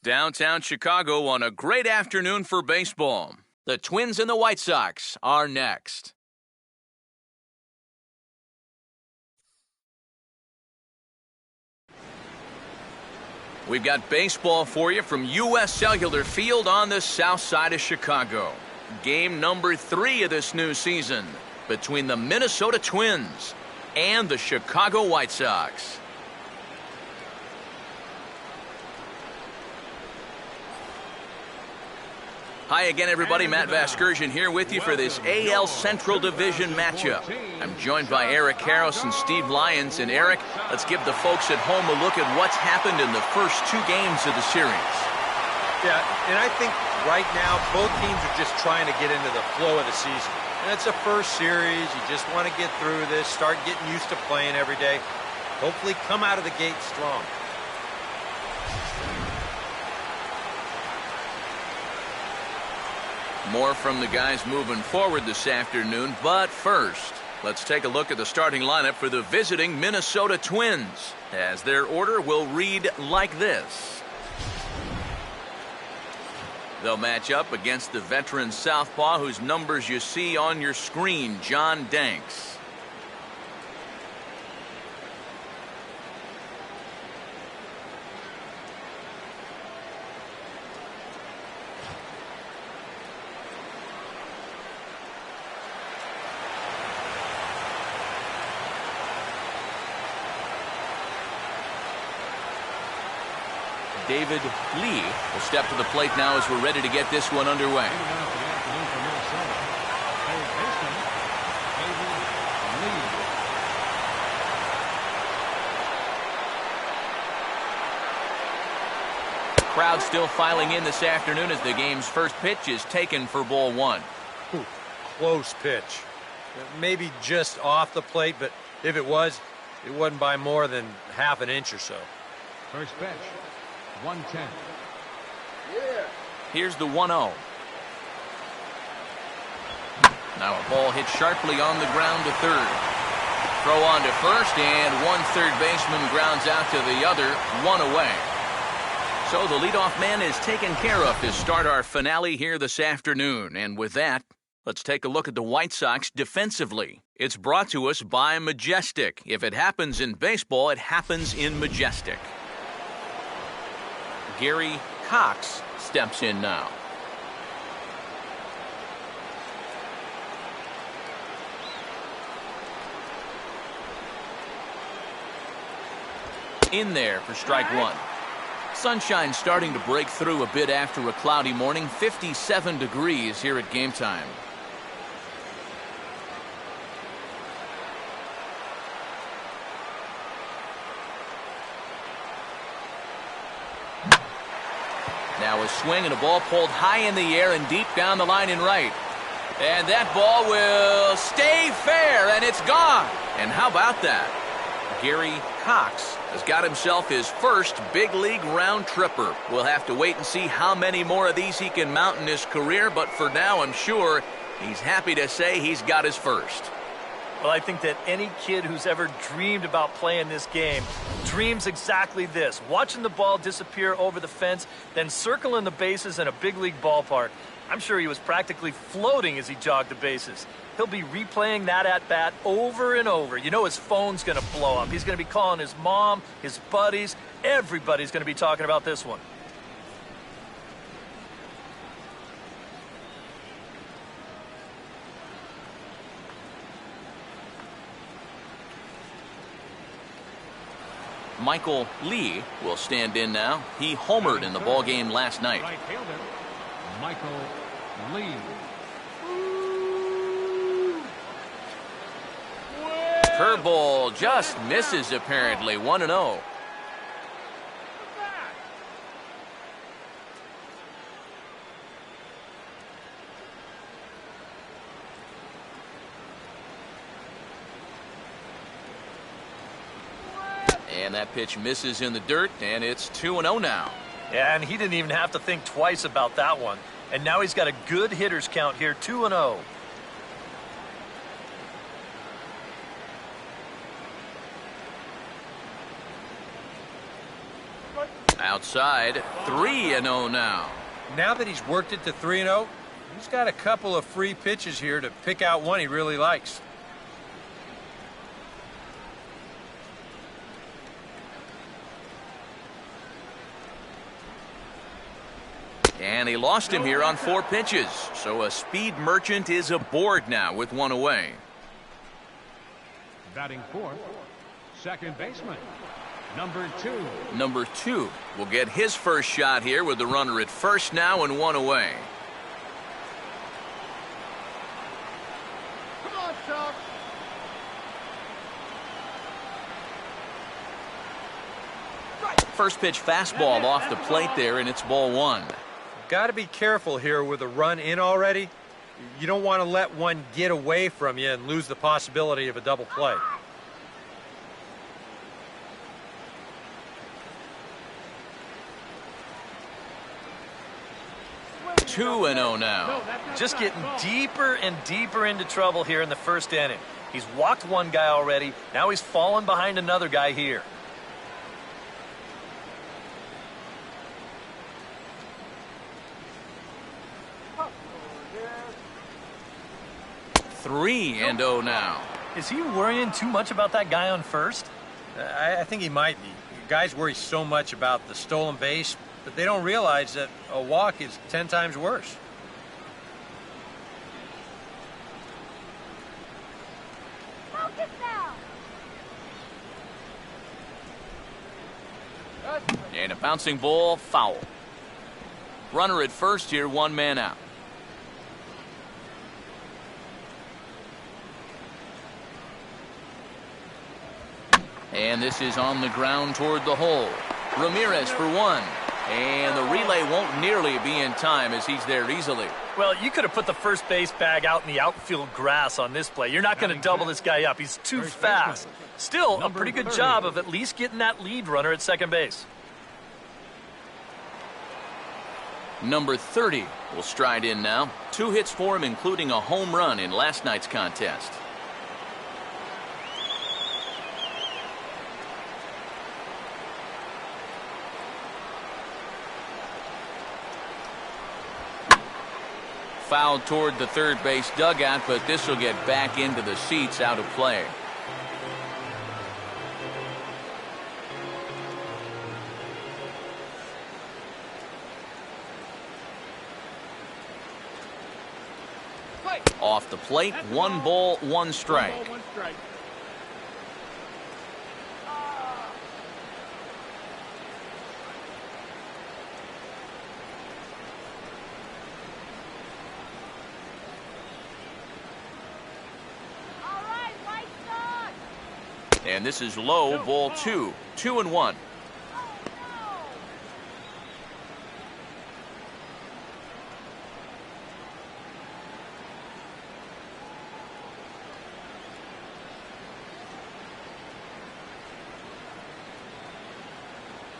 Downtown Chicago on a great afternoon for baseball. The Twins and the White Sox are next. We've got baseball for you from U.S. Cellular Field on the south side of Chicago. Game number 3 of this new season between the Minnesota Twins and the Chicago White Sox. Hi again, everybody. Matt Vasgersian here with you for this AL Central Division matchup. I'm joined by Eric Harris and Steve Lyons. And Eric, let's give the folks at home a look at what's happened in the first 2 games of the series. Yeah, and I think right now both teams are just trying to get into the flow of the season. And it's a first series. You just want to get through this, start getting used to playing every day. Hopefully come out of the gate strong. More from the guys moving forward this afternoon, but first, let's take a look at the starting lineup for the visiting Minnesota Twins, as their order will read like this. They'll match up against the veteran southpaw whose numbers you see on your screen, John Danks. David Lee will step to the plate now as we're ready to get this one underway. Crowd still filing in this afternoon as the game's first pitch is taken for ball 1. Ooh, close pitch. Maybe just off the plate, but if it was, it wasn't by more than half an inch or so. First pitch. 110. Here's the 1-0. Now a ball hit sharply on the ground to third. Throw on to first, and one third baseman grounds out to the other, 1 away. So the leadoff man is taken care of to start our finale here this afternoon. And with that, let's take a look at the White Sox defensively. It's brought to us by Majestic. If it happens in baseball, it happens in Majestic. Gary Cox steps in now. In there for strike 1. Sunshine starting to break through a bit after a cloudy morning. 57 degrees here at game time. Now a swing and a ball pulled high in the air and deep down the line in right. And that ball will stay fair, and it's gone. And how about that? Gary Cox has got himself his first big league round tripper. We'll have to wait and see how many more of these he can mount in his career, but for now I'm sure he's happy to say he's got his first. Well, I think that any kid who's ever dreamed about playing this game dreams exactly this. Watching the ball disappear over the fence, then circling the bases in a big league ballpark. I'm sure he was practically floating as he jogged the bases. He'll be replaying that at-bat over and over. You know his phone's going to blow up. He's going to be calling his mom, his buddies. Everybody's going to be talking about this one. Michael Lee will stand in now. He homered in the ballgame last night. Right fielder, Michael Lee. Curveball just misses apparently. 1-0. And that pitch misses in the dirt, and it's 2-0 now. Yeah, and he didn't even have to think twice about that one. And now he's got a good hitter's count here, 2-0. Outside, 3-0 now. Now that he's worked it to 3-0, he's got a couple of free pitches here to pick out one he really likes. And he lost him here on 4 pitches. So a speed merchant is aboard now with 1 away. Batting fourth, second baseman, number 2. Number 2 will get his first shot here with the runner at first now and 1 away. Come on, Chuck. First pitch fastball off the plate there, and it's ball 1. Got to be careful here with a run in already. You don't want to let one get away from you and lose the possibility of a double play. Two and 0 now. Just getting deeper and deeper into trouble here in the first inning. He's walked one guy already. Now he's fallen behind another guy here. Three and 0 now. Is he worrying too much about that guy on first? I think he might be. Guys worry so much about the stolen base, but they don't realize that a walk is 10 times worse. Focus now. And a bouncing ball, foul. Runner at first here, 1 man out. And this is on the ground toward the hole. Ramirez for 1. And the relay won't nearly be in time as he's there easily. Well, you could have put the first base bag out in the outfield grass on this play. You're not going to double this guy up. He's too fast. Still, a pretty good job of at least getting that lead runner at second base. Number 30 will stride in now. 2 hits for him, including a home run in last night's contest. Fouled toward the third base dugout, but this will get back into the seats, out of play. Off the plate, 1 ball, 1 strike. And this is low, ball 2. 2 and 1.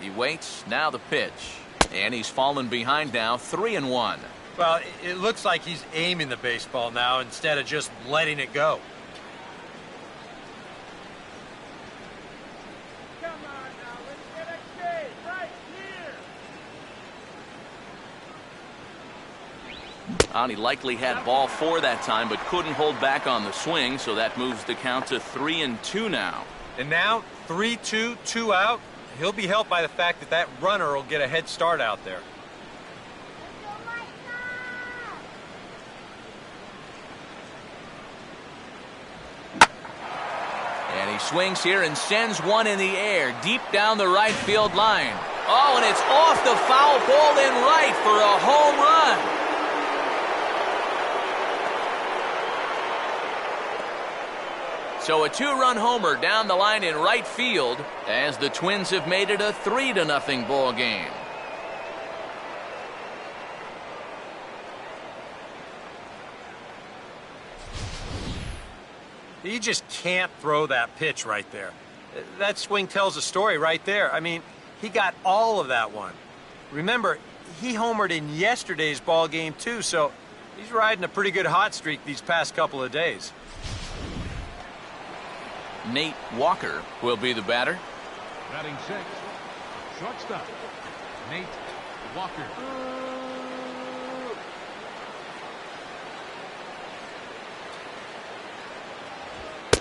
He waits, now the pitch. And he's fallen behind now, 3 and 1. Well, it looks like he's aiming the baseball now instead of just letting it go. He likely had ball 4 that time, but couldn't hold back on the swing, so that moves the count to 3 and 2 now. And now 3-2, 2 out. He'll be helped by the fact that that runner will get a head start out there. And he swings here and sends one in the air, deep down the right field line. Oh, and it's off the foul pole in right for a home run. So a 2-run homer down the line in right field as the Twins have made it a 3-0 ball game. You just can't throw that pitch right there. That swing tells a story right there. I mean, he got all of that one. Remember, he homered in yesterday's ball game too, so he's riding a pretty good hot streak these past couple of days. Nate Walker will be the batter. Batting 6, Shortstop, Nate Walker.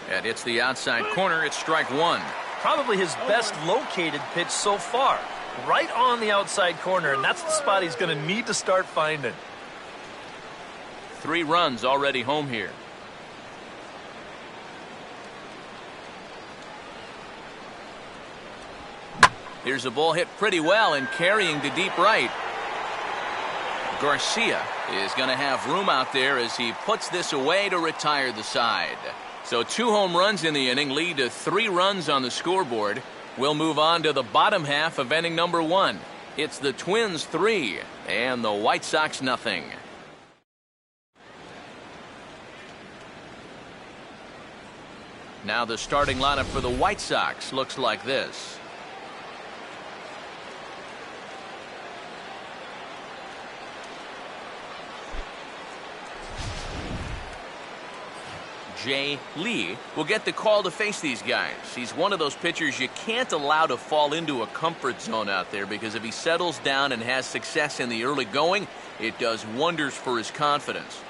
That hits the outside corner. It's strike one. Probably his best located pitch so far. Right on the outside corner, and that's the spot he's going to need to start finding. 3 runs already home here. Here's a ball hit pretty well and carrying to deep right. Garcia is going to have room out there as he puts this away to retire the side. So 2 home runs in the inning lead to 3 runs on the scoreboard. We'll move on to the bottom half of inning number 1. It's the Twins 3 and the White Sox nothing. Now the starting lineup for the White Sox looks like this. Jay Lee will get the call to face these guys. He's one of those pitchers you can't allow to fall into a comfort zone out there, because if he settles down and has success in the early going, it does wonders for his confidence.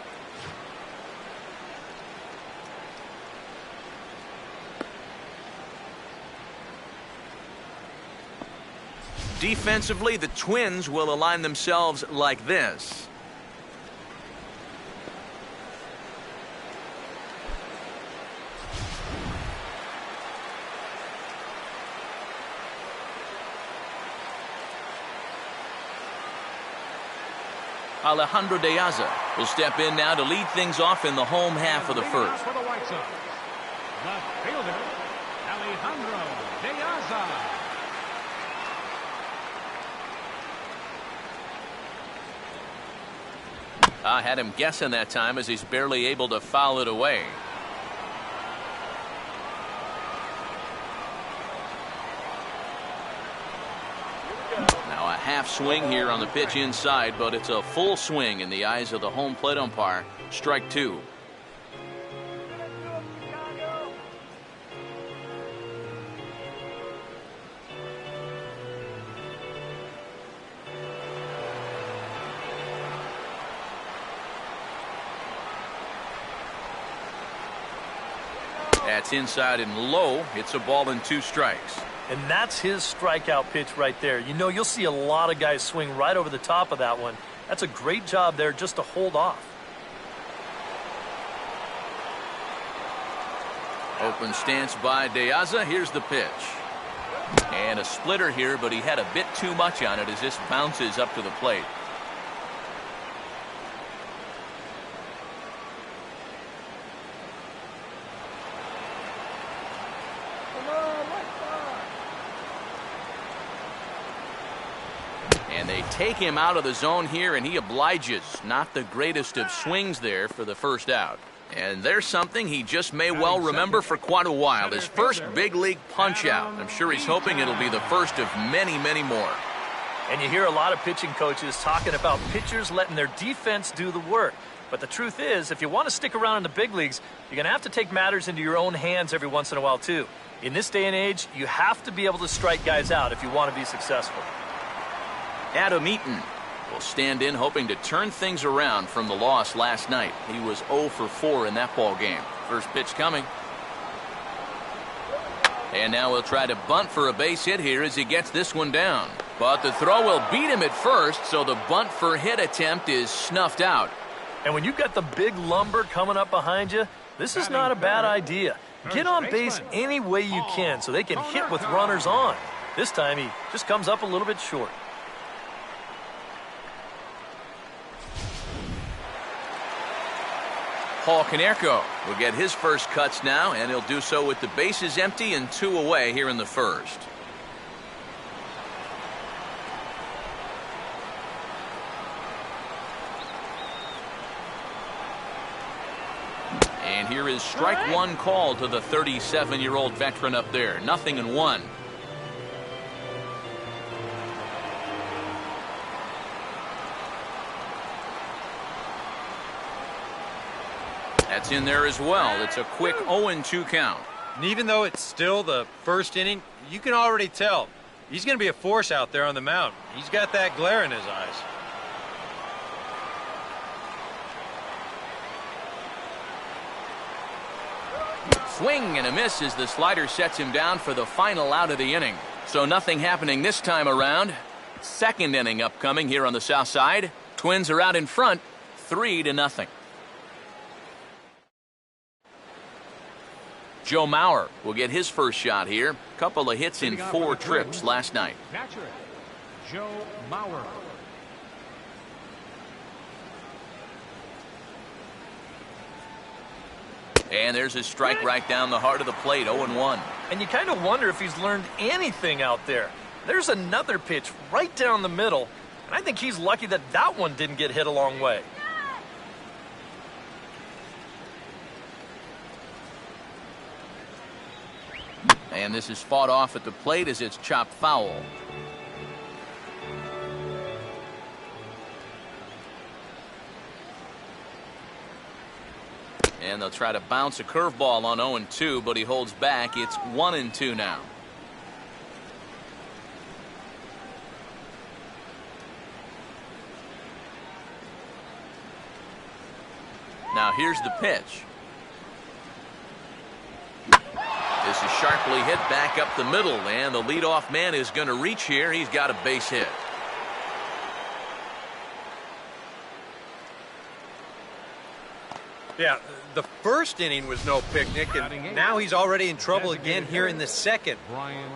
Defensively, the Twins will align themselves like this. Alejandro De Aza will step in now to lead things off in the home half of the first. For the White Sox, the fielder, Alejandro De Aza. I had him guessing that time as he's barely able to foul it away. Now a half swing here on the pitch inside, but it's a full swing in the eyes of the home plate umpire. Strike 2. That's inside and low. It's a ball and 2 strikes. And that's his strikeout pitch right there. You know, you'll see a lot of guys swing right over the top of that one. That's a great job there just to hold off. Open stance by De Aza. Here's the pitch. And a splitter here, but he had a bit too much on it as this bounces up to the plate. And they take him out of the zone here, and he obliges. Not the greatest of swings there for the first out. And there's something he just may well remember for quite a while. His first big league punch out. I'm sure he's hoping it'll be the first of many, many more. And you hear a lot of pitching coaches talking about pitchers letting their defense do the work. But the truth is, if you want to stick around in the big leagues, you're going to have to take matters into your own hands every once in a while, too. In this day and age, you have to be able to strike guys out if you want to be successful. Adam Eaton will stand in, hoping to turn things around from the loss last night. He was 0 for 4 in that ball game. First pitch coming. And now he'll try to bunt for a base hit here as he gets this one down. But the throw will beat him at first, so the bunt for hit attempt is snuffed out. And when you've got the big lumber coming up behind you, this is not a bad idea. Get on base any way you can so they can hit with runners on. This time he just comes up a little bit short. Paul Konerko will get his first cuts now, and he'll do so with the bases empty and 2 away here in the first. And here is strike 1 call to the 37-year-old veteran up there. 0-1. That's in there as well. It's a quick 0-2 count. And even though it's still the first inning, you can already tell He's going to be a force out there on the mound. He's got that glare in his eyes. Swing and a miss as the slider sets him down for the final out of the inning. So nothing happening this time around. Second inning upcoming here on the south side. Twins are out in front, 3-0. Joe Mauer will get his first shot here. Couple of hits in 4 trips last night. Catcher, Joe Mauer. And there's a strike right down the heart of the plate, 0-1. And you kind of wonder if he's learned anything out there. There's another pitch right down the middle, and I think he's lucky that that one didn't get hit a long way. And this is fought off at the plate as it's chopped foul. And they'll try to bounce a curveball on 0-2, but he holds back. It's 1-2 now. Now here's the pitch. This is sharply hit back up the middle, and the leadoff man is going to reach here. He's got a base hit. Yeah, the first inning was no picnic, and now he's already in trouble again here in the second.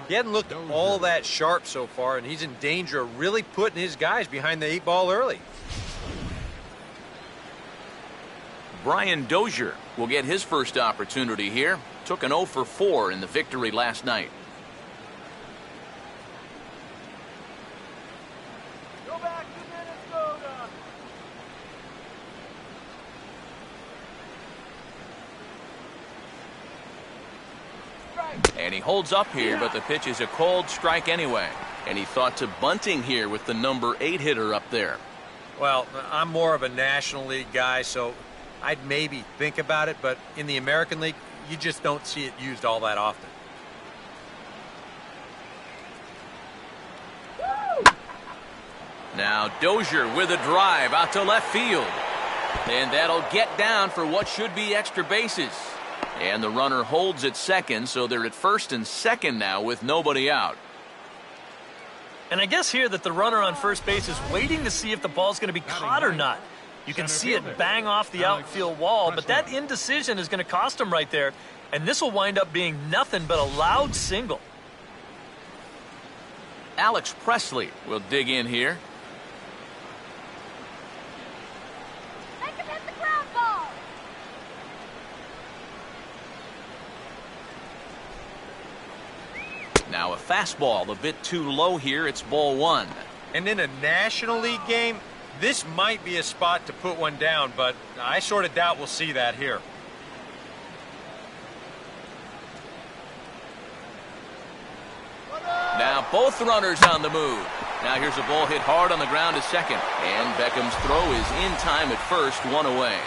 He hadn't looked all that sharp so far, and he's in danger of really putting his guys behind the 8 ball early. Brian Dozier will get his first opportunity here. Took an 0 for 4 in the victory last night. Go back 2 minutes, go, Dunn. And he holds up here, but the pitch is a cold strike anyway. And he thought to bunting here with the number 8 hitter up there. Well, I'm more of a National League guy, so I'd maybe think about it, but in the American League, you just don't see it used all that often. Now Dozier with a drive out to left field. And that'll get down for what should be extra bases. And the runner holds at second, so they're at first and second now with nobody out. And I guess here that the runner on first base is waiting to see if the ball's going to be caught or not. You can see it bang off the outfield wall, but that indecision is going to cost him right there. And this will wind up being nothing but a loud single. Alex Presley will dig in here. Make him hit the ground ball. Now a fastball a bit too low here. It's ball 1. And in a National League game, this might be a spot to put one down, but I sort of doubt we'll see that here. Now both runners on the move. Now here's a ball hit hard on the ground to second. And Beckham's throw is in time at first, 1 away.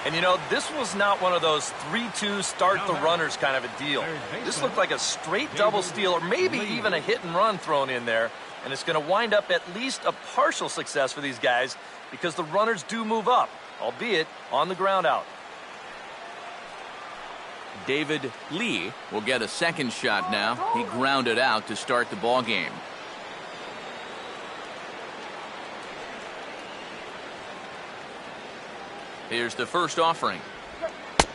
And you know, this was not one of those 3-2 start the runners kind of a deal. This looked like a straight double steal or maybe even a hit and run thrown in there. And it's going to wind up at least a partial success for these guys because the runners do move up, albeit on the ground out. David Lee will get a second shot now. He grounded out to start the ball game. Here's the first offering.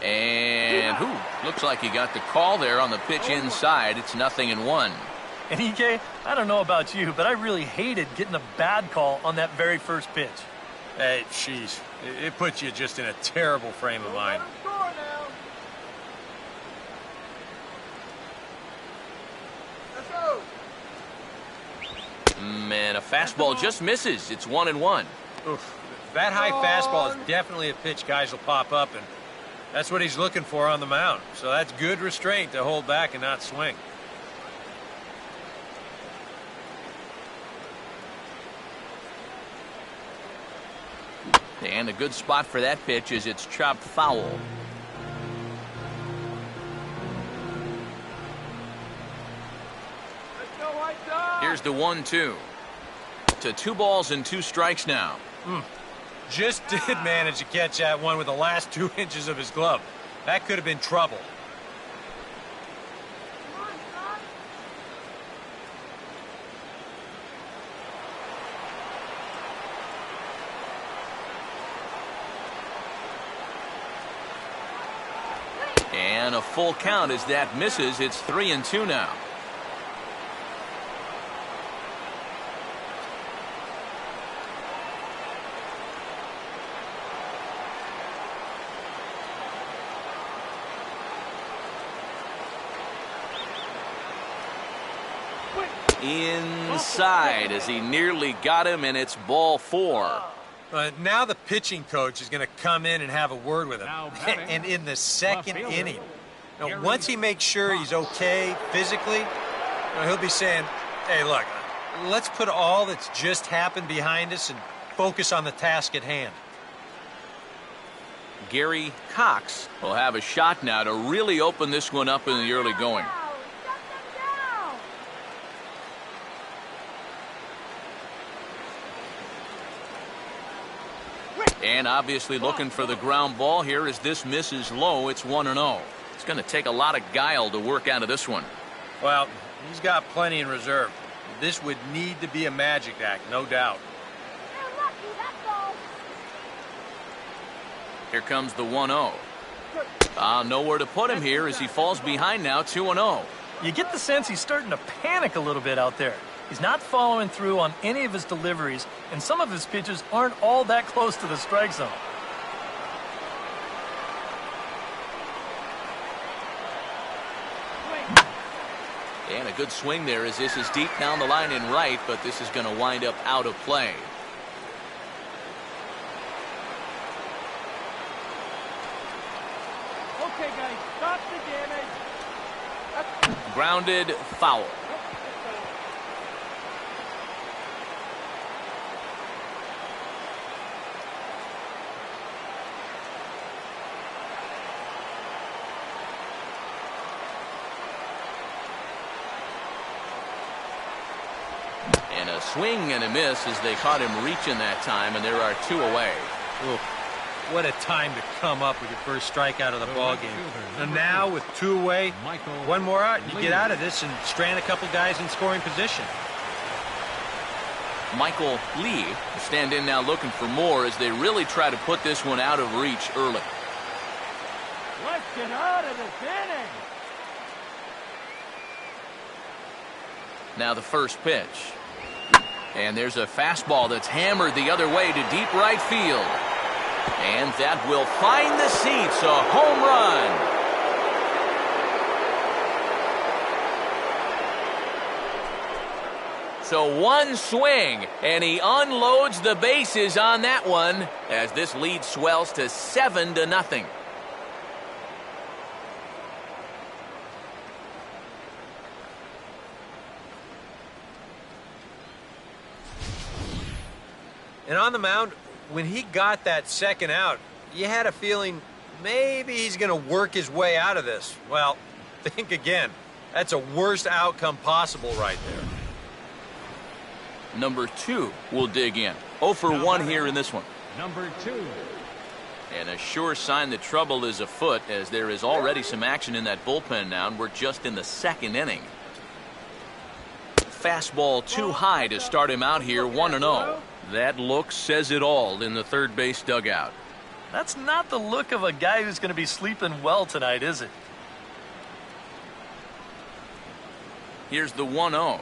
And looks like he got the call there on the pitch inside. It's 0-1. And EK, I don't know about you, but I really hated getting a bad call on that very first pitch. Hey, jeez, it puts you just in a terrible frame of mind. Man, a fastball just misses. It's 1-1. Oof. That high fastball is definitely a pitch guys will pop up, and that's what he's looking for on the mound. So that's good restraint to hold back and not swing. And a good spot for that pitch is it's chopped foul. Let's go, White Here's the 1-2. To 2 balls and 2 strikes now. Just did manage to catch that one with the last 2 inches of his glove. That could have been trouble. And a full count as that misses. It's 3-2 now. Inside as he nearly got him, and it's ball 4. Now the pitching coach is going to come in and have a word with him. Now batting, And in the second fielder, inning. Now, Gary once he makes sure he's okay physically, he'll be saying, hey, look, let's put all that's just happened behind us and focus on the task at hand. Gary Cox will have a shot now to really open this one up in the early going. And obviously looking for the ground ball here as this misses low. It's 1-0. It's going to take a lot of guile to work out of this one. Well, he's got plenty in reserve. This would need to be a magic act, no doubt. Here comes the 1-0. Nowhere to put him here as he falls behind now, 2-0. You get the sense he's starting to panic a little bit out there. He's not following through on any of his deliveries, and some of his pitches aren't all that close to the strike zone. And a good swing there as this is deep down the line in right, but this is going to wind up out of play. Okay, guys, stop the damage. Grounded foul. And a swing and a miss as they caught him reaching that time, and there are 2 away. Ooh, what a time to come up with your first strikeout of the ball game. And now with 2 away, one more out, you get out of this and strand a couple guys in scoring position. Michael Lee will stand in now looking for more as they really try to put this one out of reach early. Let's get out of this inning. Now the first pitch. And there's a fastball that's hammered the other way to deep right field. And that will find the seats, a home run. So one swing, and he unloads the bases on that one as this lead swells to 7-0. And on the mound, when he got that second out, you had a feeling maybe he's going to work his way out of this. Well, think again. That's a worst outcome possible right there. Number 2 will dig in. 0 for 1 here in this one. Number 2. And a sure sign that trouble is afoot as there is already some action in that bullpen now, and we're just in the 2nd inning. Fastball too high to start him out here, 1-0. That look says it all in the third base dugout. That's not the look of a guy who's going to be sleeping well tonight, is it? Here's the 1-0.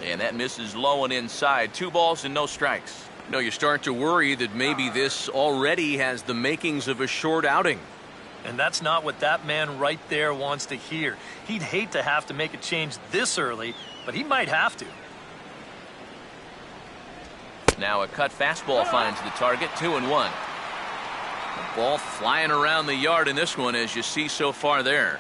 And that misses low and inside. 2 balls and no strikes. You know, you start to worry that maybe this already has the makings of a short outing. And that's not what that man right there wants to hear. He'd hate to have to make a change this early, but he might have to. Now a cut fastball finds the target, 2-1. The ball flying around the yard in this one, as you see so far there.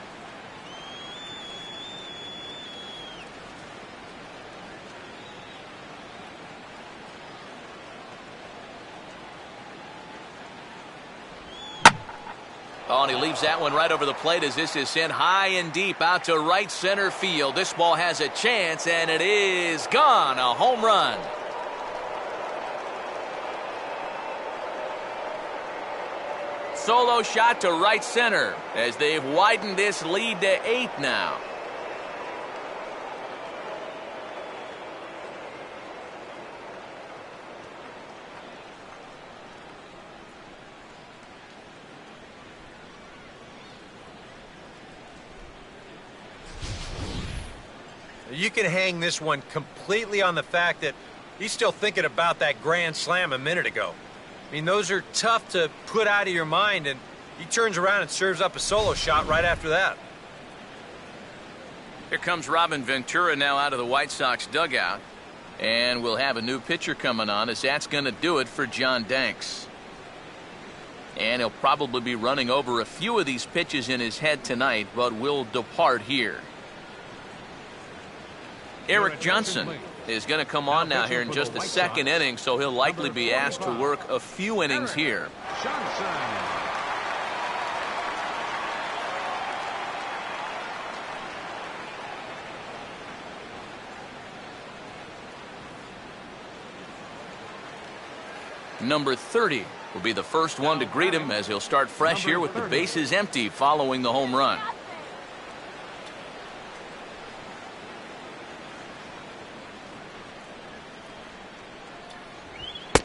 Oh, and he leaves that one right over the plate as this is sent high and deep out to right center field. This ball has a chance, and it is gone. A home run. Solo shot to right center as they've widened this lead to 8 now. You can hang this one completely on the fact that he's still thinking about that grand slam a minute ago. I mean, those are tough to put out of your mind, and he turns around and serves up a solo shot right after that. Here comes Robin Ventura now out of the White Sox dugout, and we'll have a new pitcher coming on as that's going to do it for John Danks. And he'll probably be running over a few of these pitches in his head tonight, but will depart here. Eric Johnson is going to come on now here in just the second inning, so he'll likely be asked to work a few innings here. Number 30 will be the first one to greet him as he'll start fresh here with the bases empty following the home run.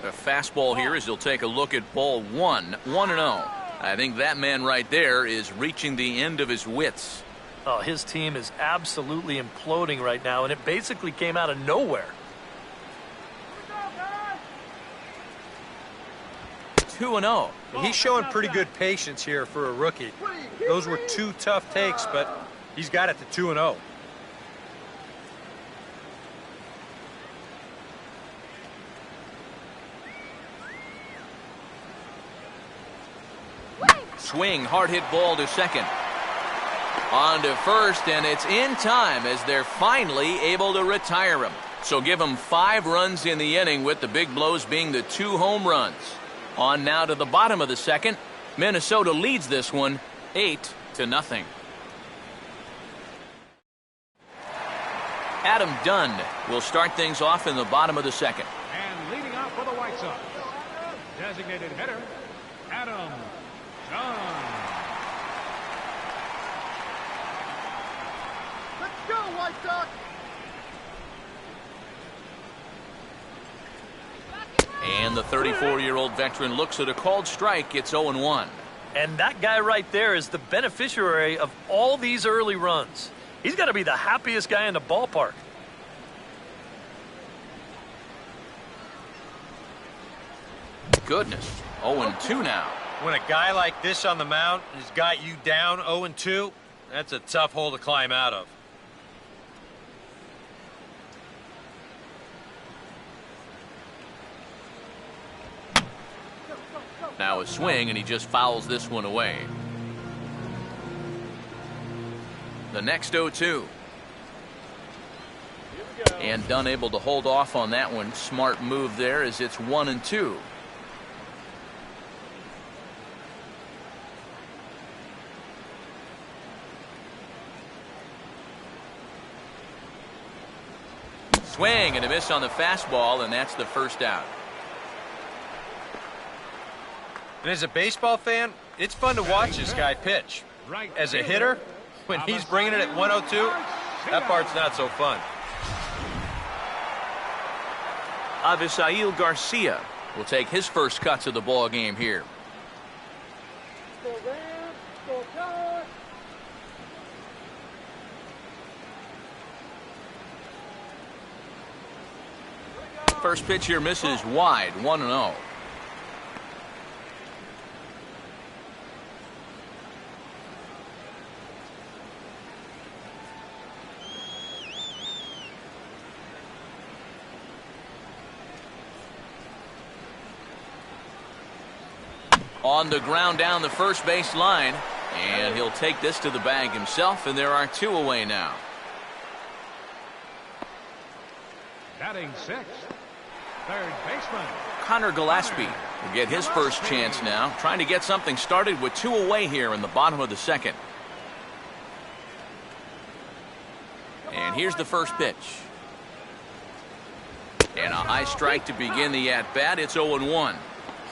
A fastball here as he'll take a look at ball 1, 1-0. I think that man right there is reaching the end of his wits. Oh, his team is absolutely imploding right now, and it basically came out of nowhere. 2-0. He's showing pretty good patience here for a rookie. Those were 2 tough takes, but he's got it to 2-0. Swing, hard hit ball to second. On to first, and it's in time as they're finally able to retire him. So give him 5 runs in the inning, with the big blows being the 2 home runs. On now to the bottom of the second. Minnesota leads this one 8-0. Adam Dunn will start things off in the bottom of the second. And leading off for the White Sox, designated hitter, Adam Dunn. Let's go, White Sox! And the 34-year-old veteran looks at a called strike. It's 0-1. And that guy right there is the beneficiary of all these early runs. He's got to be the happiest guy in the ballpark. Goodness, 0-2 now. When a guy like this on the mound has got you down 0-2, that's a tough hole to climb out of. Now a swing, and he just fouls this one away. The next 0-2. And Dunn able to hold off on that one. Smart move there as it's 1-2. Swing and a miss on the fastball, and that's the first out. And as a baseball fan, it's fun to watch this guy pitch. As a hitter, when he's bringing it at 102, that part's not so fun. Avisail Garcia will take his first cuts of the ball game here. First pitch here misses wide, 1-0. On the ground down the first base line, and he'll take this to the bag himself, and there are 2 away now. Batting 6th, third baseman Connor Gillespie Will get his first chance now, trying to get something started with 2 away here in the bottom of the second. And here's the first pitch. And a high strike to begin the at-bat. It's 0-1.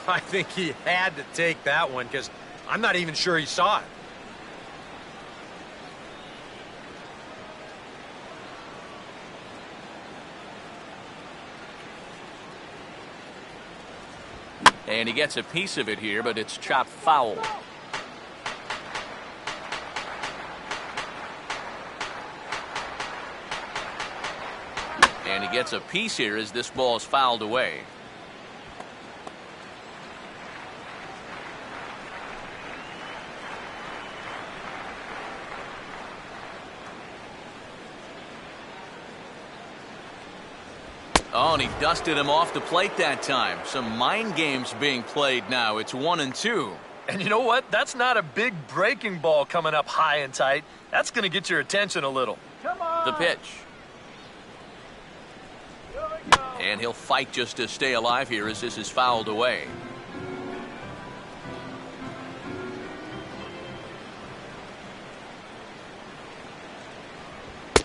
I think he had to take that one because I'm not even sure he saw it. And he gets a piece of it here, but it's chopped foul. And he gets a piece here as this ball is fouled away. Oh, and he dusted him off the plate that time. Some mind games being played now. It's 1-2. And you know what? That's not a big breaking ball coming up high and tight. That's going to get your attention a little. Come on. The pitch. Here we go. And he'll fight just to stay alive here as this is fouled away.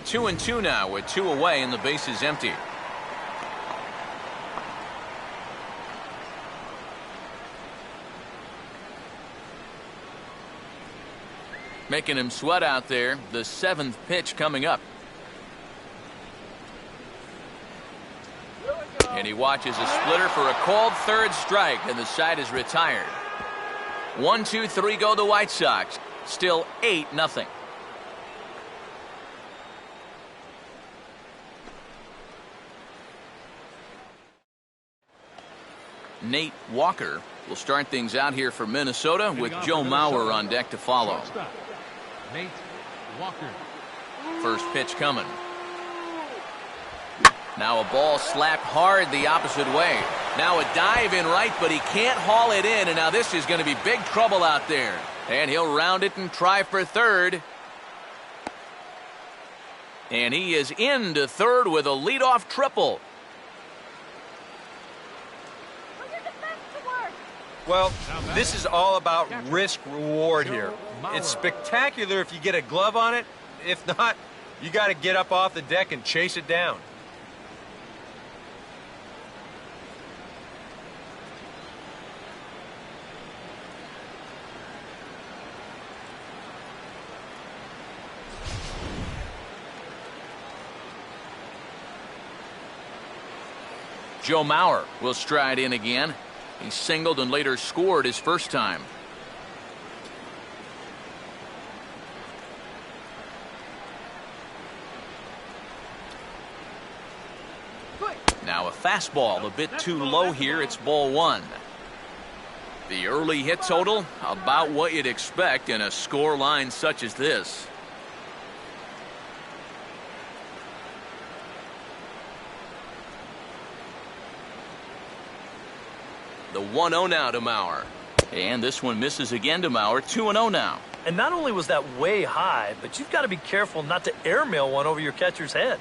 Two and two now with 2 away and the base is empty. Making him sweat out there. The 7th pitch coming up. And he watches a splitter for a called 3rd strike, and the side is retired. 1, 2, 3 go the White Sox. Still 8-0. Nate Walker will start things out here for Minnesota with Joe Mauer on deck to follow. Shortstop, Nate Walker. First pitch coming. Now a ball slapped hard the opposite way. Now a dive in right, but he can't haul it in, and now this is going to be big trouble out there. And he'll round it and try for 3rd. And he is into 3rd with a leadoff triple. Well, this is all about risk-reward here. It's spectacular if you get a glove on it. If not, you got to get up off the deck and chase it down. Joe Mauer will stride in again. He singled and later scored his first time. Now a fastball a bit too low here. It's ball 1. The early hit total about what you'd expect in a score line such as this. The 1-0 now to Mauer. And this one misses again to Mauer. 2-0 now. And not only was that way high, but you've got to be careful not to airmail one over your catcher's head.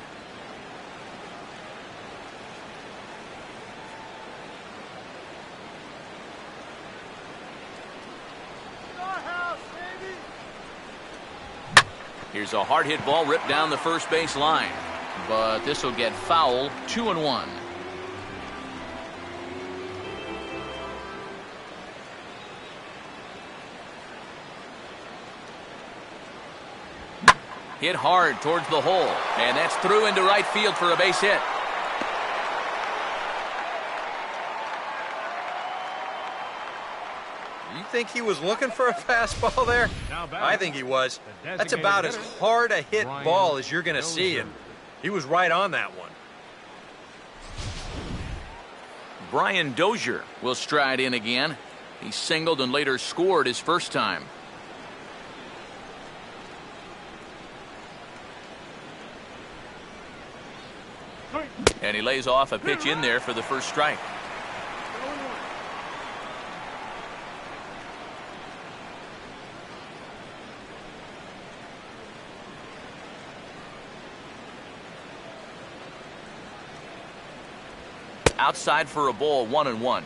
Here's a hard hit ball ripped down the first base line. But this will get foul. 2-1. Hit hard towards the hole, and that's through into right field for a base hit. You think he was looking for a fastball there? I think he was. That's about as hard a hit ball as you're going to see, and he was right on that one. Brian Dozier will stride in again. He singled and later scored his first time. And he lays off a pitch in there for the first strike. Outside for a ball, 1-1.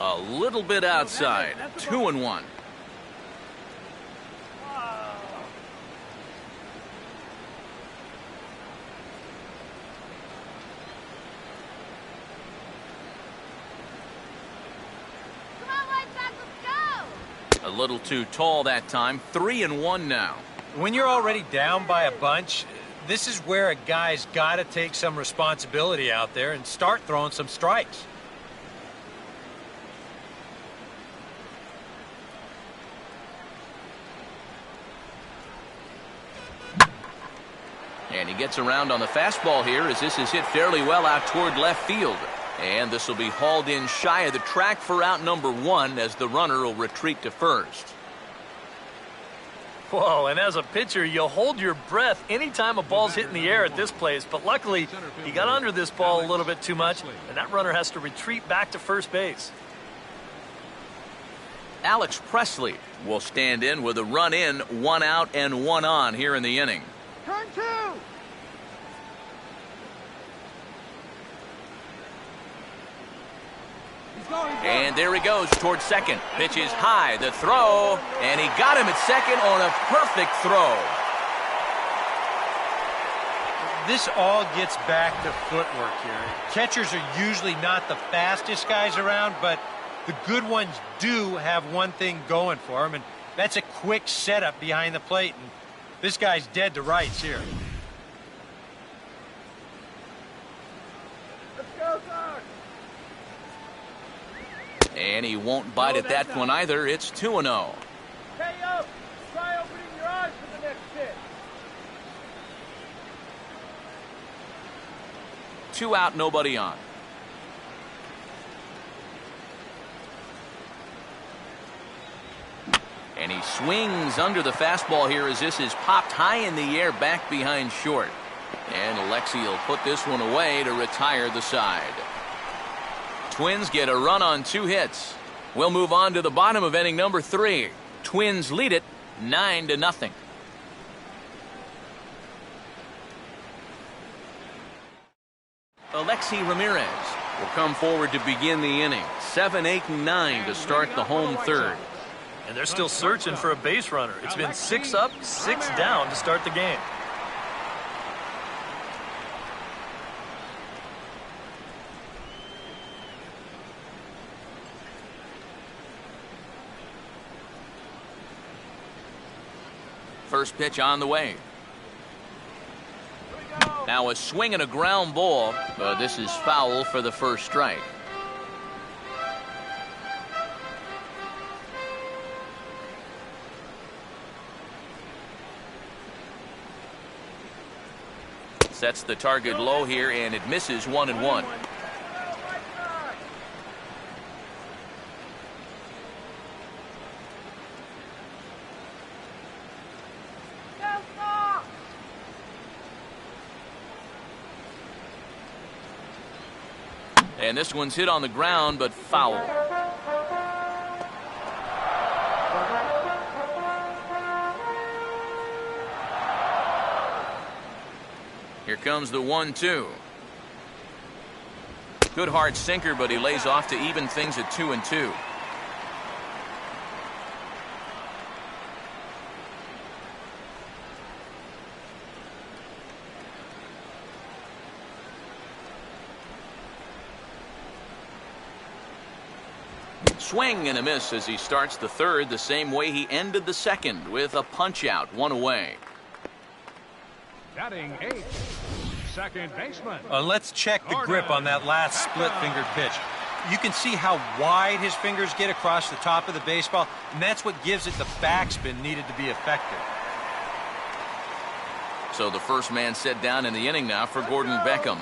A little bit outside. 2-1. A little too tall that time. 3-1 now. When you're already down by a bunch, this is where a guy's got to take some responsibility out there and start throwing some strikes. And he gets around on the fastball here as this is hit fairly well out toward left field. And this will be hauled in shy of the track for out number 1 as the runner will retreat to first. Whoa, and as a pitcher, you'll hold your breath anytime a ball's hit in the air at this place. But luckily, he got under this ball a little bit too much, and that runner has to retreat back to first base. Alex Presley will stand in with a run in, 1 out and 1 on here in the inning. Turn 2. And there he goes towards second. Pitch is high, the throw, and he got him at second on a perfect throw. This all gets back to footwork here. Catchers are usually not the fastest guys around, but the good ones do have one thing going for them, and that's a quick setup behind the plate. And this guy's dead to rights here. Let's go, sir. And he won't bite at that one either. It's 2-0. Hey, up. Try opening your eyes for the next pitch. 2 out, nobody on. And he swings under the fastball here as this is popped high in the air back behind short. And Alexi will put this one away to retire the side. Twins get a run on 2 hits. We'll move on to the bottom of inning number 3. Twins lead it 9-0. Alexi Ramirez will come forward to begin the inning. 7, 8, and 9 to start the home third. And they're still searching for a base runner. It's been 6 up, 6 down to start the game. First pitch on the way. Now a swing and a ground ball. This is foul for the first strike. Sets the target low here, and it misses 1-1. And this one's hit on the ground, but foul. Here comes the 1-2. Good hard sinker, but he lays off to even things at 2-2. Swing and a miss as he starts the third the same way he ended the second, with a punch out, 1 away. Batting 8th, second baseman. Let's check the grip on that last split-fingered pitch. You can see how wide his fingers get across the top of the baseball, and that's what gives it the backspin needed to be effective. So the first man set down in the inning now for Gordon Beckham.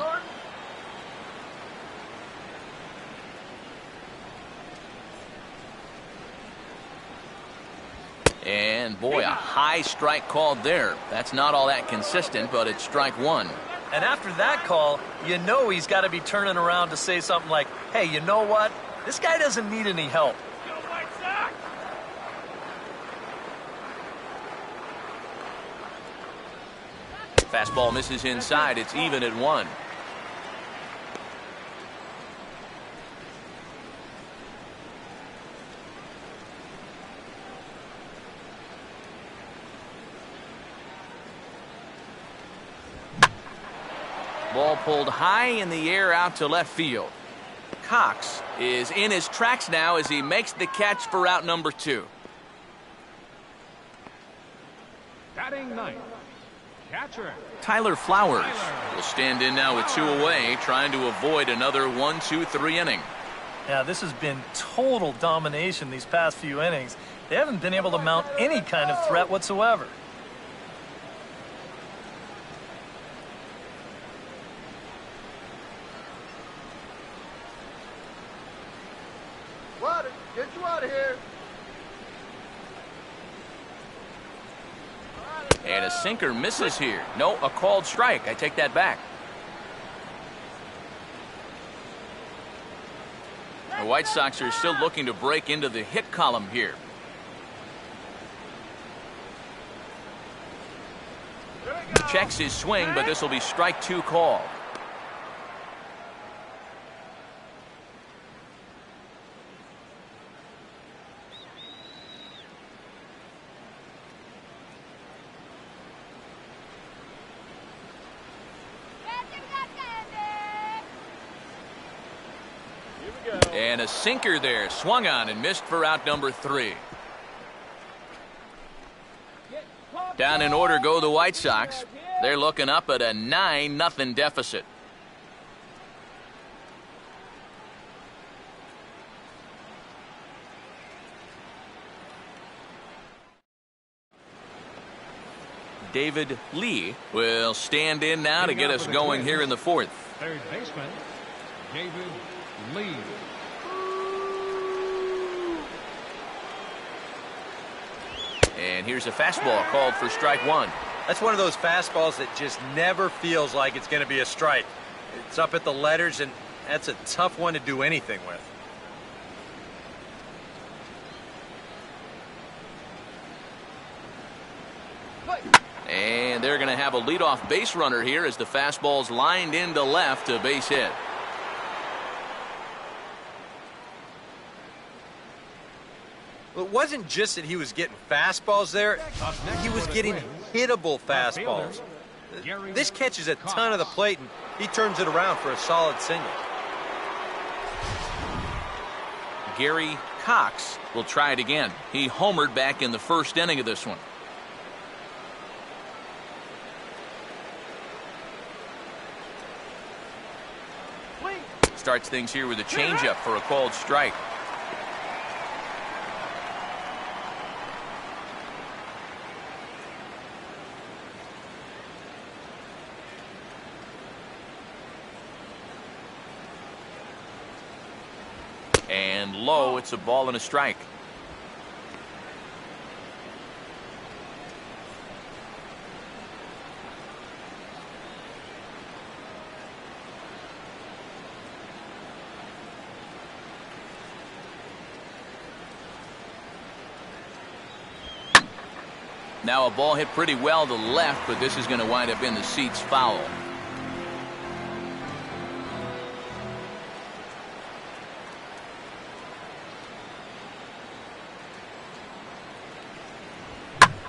And boy, a high strike called there. That's not all that consistent, but it's strike 1. And after that call, you know he's got to be turning around to say something like, hey, you know what? This guy doesn't need any help. Fastball misses inside. It's even at 1. Ball pulled high in the air out to left field. Cox is in his tracks now as he makes the catch for out number 2. Batting ninth, catcher. Tyler Flowers will stand in now with 2 away, trying to avoid another 1-2-3 inning. Yeah, this has been total domination these past few innings. They haven't been able to mount any kind of threat whatsoever. Water, get you out of here. And a sinker misses here. No, a called strike. I take that back. The White Sox are still looking to break into the hit column here. Checks his swing, but this will be strike 2 called. And a sinker there, swung on and missed for out number 3. Down in order go the White Sox. They're looking up at a 9-0 deficit. David Lee will stand in now to get us going here in the 4th. Third baseman, David Lee. And here's a fastball called for strike 1. That's one of those fastballs that just never feels like it's going to be a strike. It's up at the letters, and that's a tough one to do anything with. And they're going to have a leadoff base runner here as the fastball's lined into left to base hit. Well, it wasn't just that he was getting fastballs there. He was getting hittable fastballs. This catches a ton of the plate, and he turns it around for a solid single. Gary Cox will try it again. He homered back in the 1st inning of this one. Starts things here with a changeup for a called strike. And low, it's a ball and a strike. Now a ball hit pretty well to left, but this is going to wind up in the seats foul.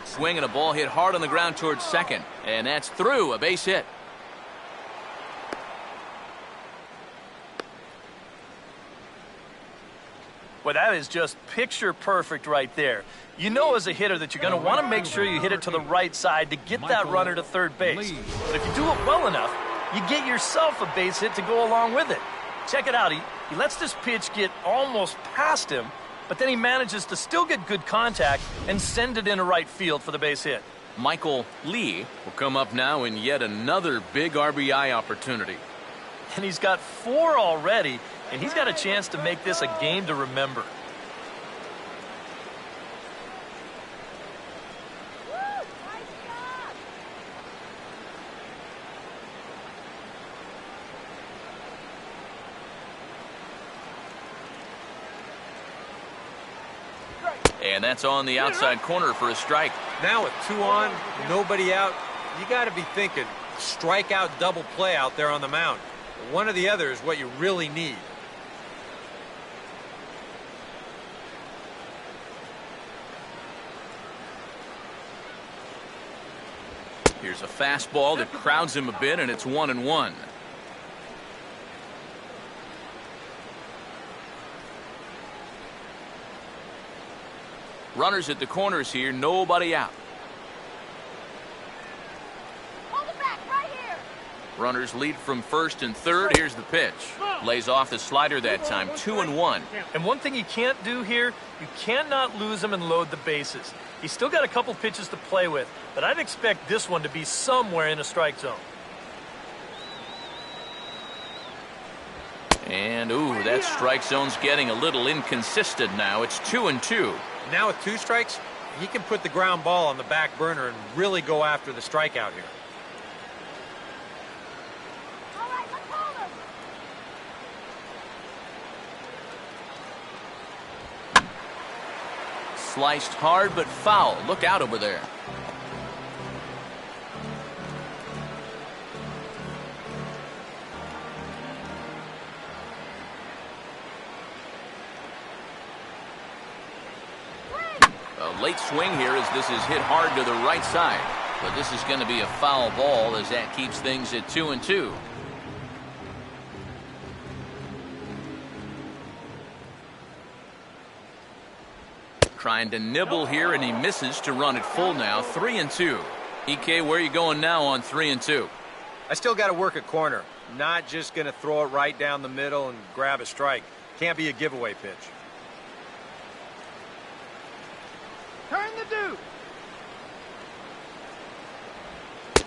Swing and a ball hit hard on the ground towards second, and that's through, a base hit. Well, that is just picture perfect right there. You know as a hitter that you're going to want to make sure you hit it to the right side to get that runner to third base. But if you do it well enough, you get yourself a base hit to go along with it. Check it out. He lets this pitch get almost past him, but then he manages to still get good contact and send it into right field for the base hit. Michael Lee will come up now in yet another big RBI opportunity. And he's got 4 already, and he's got a chance to make this a game to remember. And that's on the outside corner for a strike. Now with 2 on, nobody out, you got to be thinking strikeout double play out there on the mound. One or the other is what you really need. Here's a fastball that crowds him a bit, and it's 1-1. Runners at the corners here, nobody out. Hold it back right here. Runners lead from first and third. Here's the pitch. Lays off the slider that time. 2-1. And one thing you can't do here, you cannot lose him and load the bases. He's still got a couple pitches to play with, but I'd expect this one to be somewhere in a strike zone. And, ooh, that strike zone's getting a little inconsistent now. It's 2-2. Now with 2 strikes, he can put the ground ball on the back burner and really go after the strikeout here. All right, let's hold him. Sliced hard but foul. Look out over there. A late swing here as this is hit hard to the right side. But this is going to be a foul ball as that keeps things at 2-2. Trying to nibble here, and he misses to run it full now. 3-2. EK, where are you going now on 3-2? I still got to work a corner. Not just going to throw it right down the middle and grab a strike. Can't be a giveaway pitch. Turn the dude.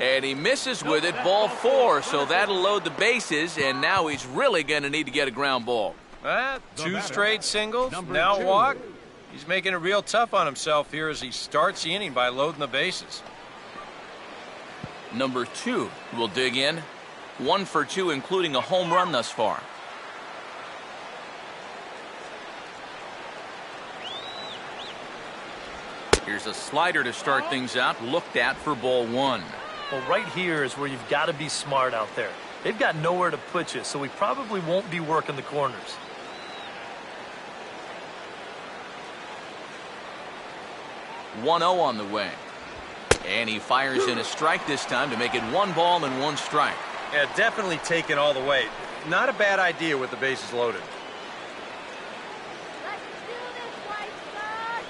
And he misses with it, ball 4, so that'll load the bases, and now he's really going to need to get a ground ball. 2 straight singles, now a walk. He's making it real tough on himself here as he starts the inning by loading the bases. Number 2 will dig in. 1 for 2, including a home run thus far. Here's a slider to start things out, looked at for ball 1. Well, right here is where you've got to be smart out there. They've got nowhere to put you, so he probably won't be working the corners. .0 on the way. And he fires in a strike this time to make it 1 ball and 1 strike. Yeah, definitely taken all the way. Not a bad idea with the bases loaded. Let's do this, White Sox.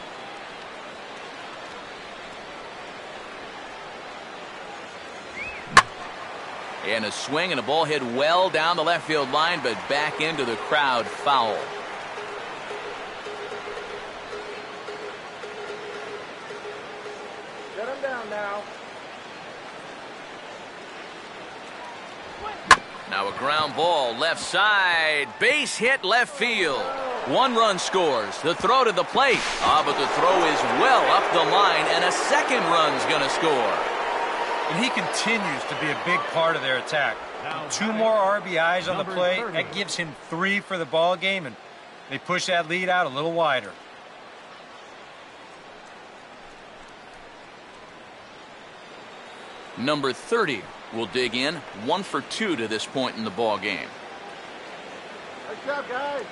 And a swing and a ball hit well down the left field line, but back into the crowd, foul. Shut him down now. Now a ground ball, left side, base hit left field. 1 run scores. The throw to the plate. But the throw is well up the line, and a second run's going to score. And he continues to be a big part of their attack. Now 2 more RBIs on the number plate. 30. That gives him 3 for the ball game, and they push that lead out a little wider. Number 30 will dig in. 1 for 2 to this point in the ball game. Good job, guys.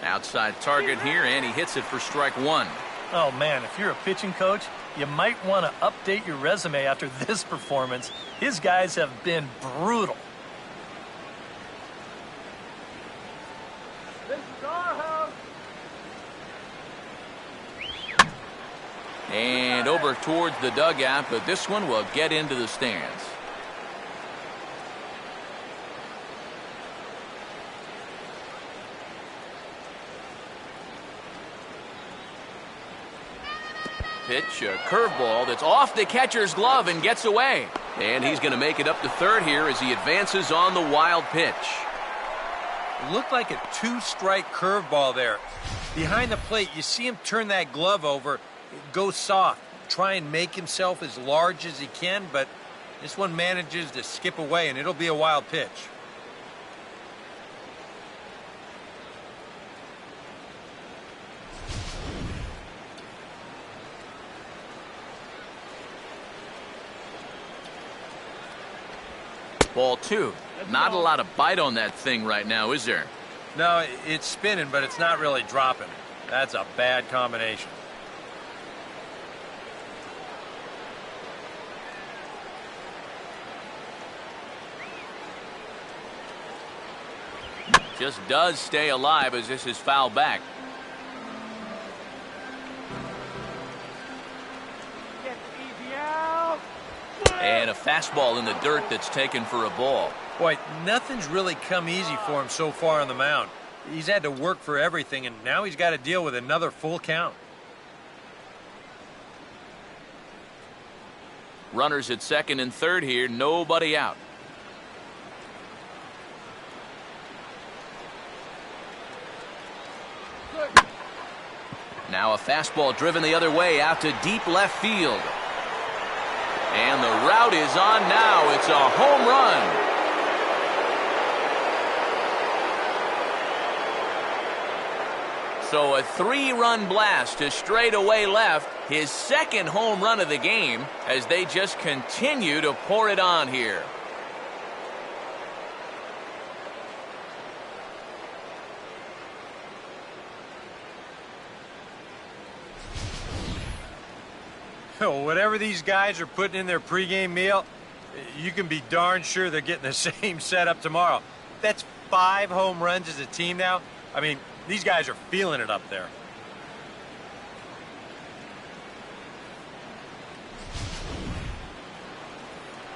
Outside target here, and he hits it for strike 1. Oh, man, if you're a pitching coach, you might want to update your resume after this performance. His guys have been brutal. This is our house. And over towards the dugout, but this one will get into the stands. Pitch, a curveball that's off the catcher's glove and gets away. And he's going to make it up to third here as he advances on the wild pitch. It looked like a 2-strike curveball there. Behind the plate, you see him turn that glove over, go soft, try and make himself as large as he can, but this one manages to skip away, and it'll be a wild pitch. Ball 2. Not a lot of bite on that thing right now, is there? No, it's spinning, but it's not really dropping. That's a bad combination. Just does stay alive as this is fouled back. Get easy out. And a fastball in the dirt that's taken for a ball. Boy, nothing's really come easy for him so far on the mound. He's had to work for everything, and now he's got to deal with another full count. Runners at second and third here, nobody out. Now a fastball driven the other way out to deep left field. And the route is on now. It's a home run. So a 3-run blast to straightaway left. His second home run of the game as they just continue to pour it on here. Whatever these guys are putting in their pregame meal, you can be darn sure they're getting the same setup tomorrow. That's 5 home runs as a team now. I mean, these guys are feeling it up there.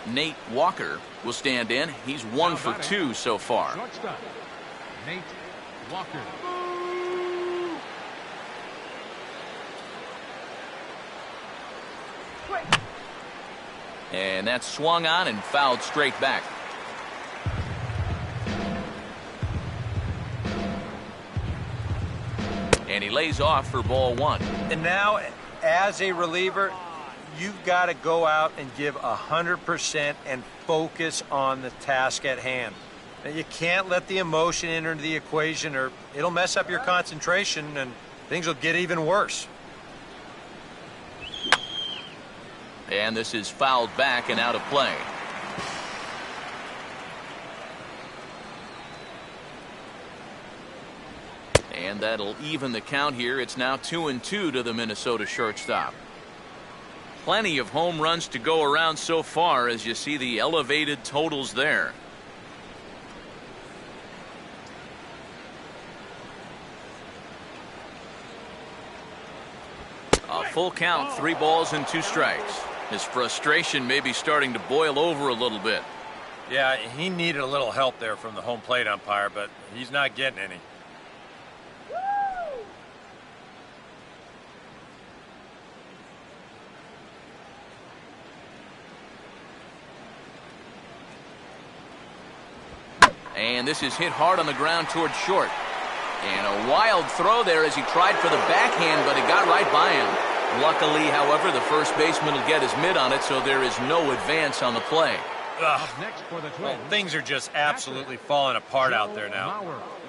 Nate Walker will stand in. He's 1 for 2 so far. Shortstop, Nate Walker. And that's swung on and fouled straight back. And he lays off for ball 1. And now, as a reliever, you've got to go out and give 100% and focus on the task at hand. Now, you can't let the emotion enter into the equation or it'll mess up your concentration and things will get even worse. And this is fouled back and out of play. And that'll even the count here. It's now 2-2 to the Minnesota shortstop. Plenty of home runs to go around so far as you see the elevated totals there. A full count, 3 balls and 2 strikes. His frustration may be starting to boil over a little bit. Yeah, he needed a little help there from the home plate umpire, but he's not getting any. And this is hit hard on the ground towards short. And a wild throw there as he tried for the backhand, but it got right by him. Luckily, however, the first baseman will get his mitt on it, so there is no advance on the play. Next for the Well, Twins. things are just absolutely falling apart out there now.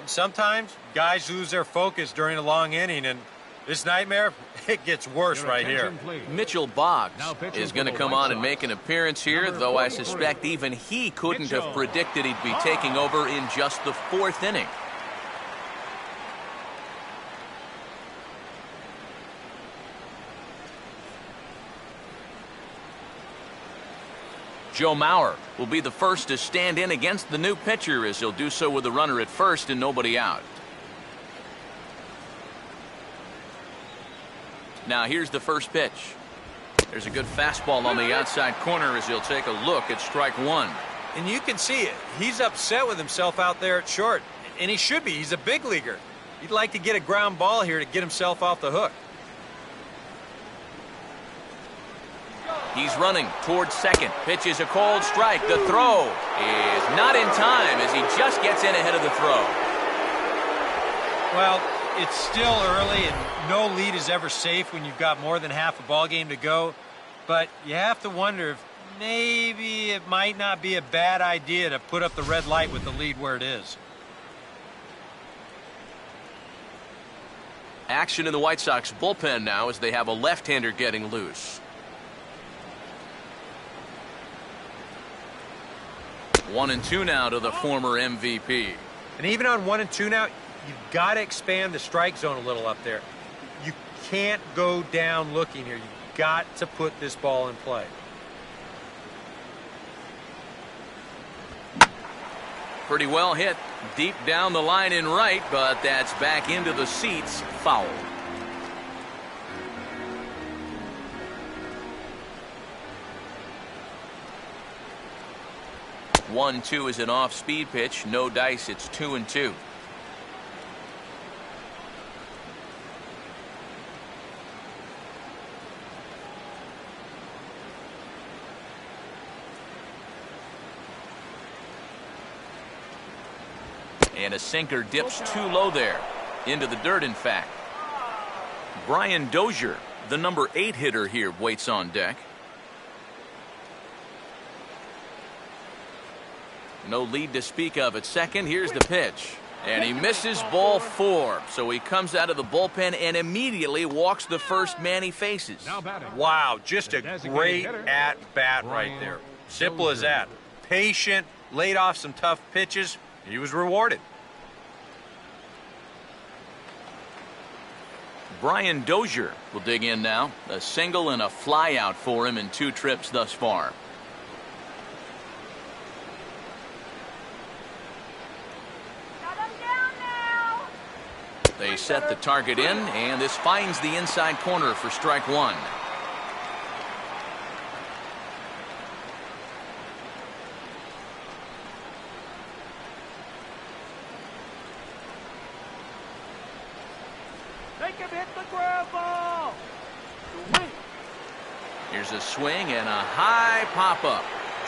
Sometimes guys lose their focus during a long inning, and this nightmare, it gets worse right here. Mitchell Boggs is going to come on and make an appearance here, though I suspect even he couldn't have predicted he'd be taking over in just the 4th inning. Joe Mauer will be the first to stand in against the new pitcher as he'll do so with a runner at first and nobody out. Now here's the first pitch. There's a good fastball on the outside corner as he'll take a look at strike 1. And you can see it. He's upset with himself out there at short. And he should be. He's a big leaguer. He'd like to get a ground ball here to get himself off the hook. He's running towards second. Pitch is a cold strike. The throw is not in time as he just gets in ahead of the throw. Well, it's still early and no lead is ever safe when you've got more than half a ball game to go. But you have to wonder if maybe it might not be a bad idea to put up the red light with the lead where it is. Action in the White Sox bullpen now as they have a left-hander getting loose. 1-2 now to the former MVP. And even on 1-2 now, you've got to expand the strike zone a little up there. You can't go down looking here. You've got to put this ball in play. Pretty well hit. Deep down the line in right, but that's back into the seats. Foul. 1-2 is an off-speed pitch. No dice. It's 2-2. And a sinker dips too low there. Into the dirt, in fact. Brian Dozier, the number 8 hitter here, waits on deck. No lead to speak of at second. Here's the pitch. And he misses ball 4. So he comes out of the bullpen and immediately walks the first man he faces. Wow, just a great at-bat right there. Simple as that. Patient, laid off some tough pitches. He was rewarded. Brian Dozier will dig in now. A single and a fly out for him in 2 trips thus far. They set the target in, and this finds the inside corner for strike 1. Make him hit the ground ball. Here's a swing and a high pop-up.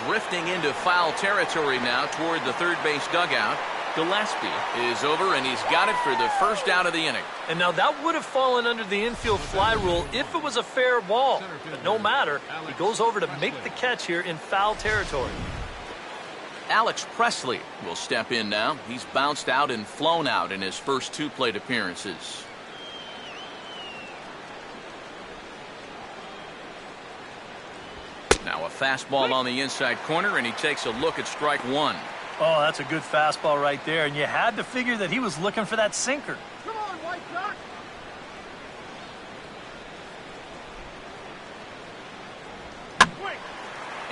Drifting into foul territory now toward the third base dugout. Gillespie is over, and he's got it for the first out of the inning. And now that would have fallen under the infield fly rule if it was a fair ball. But no matter, he goes over to make the catch here in foul territory. Alex Presley will step in now. He's bounced out and flown out in his first 2 plate appearances. Now a fastball on the inside corner, and he takes a look at strike 1. Oh, that's a good fastball right there, and you had to figure that he was looking for that sinker. Come on, White Sox.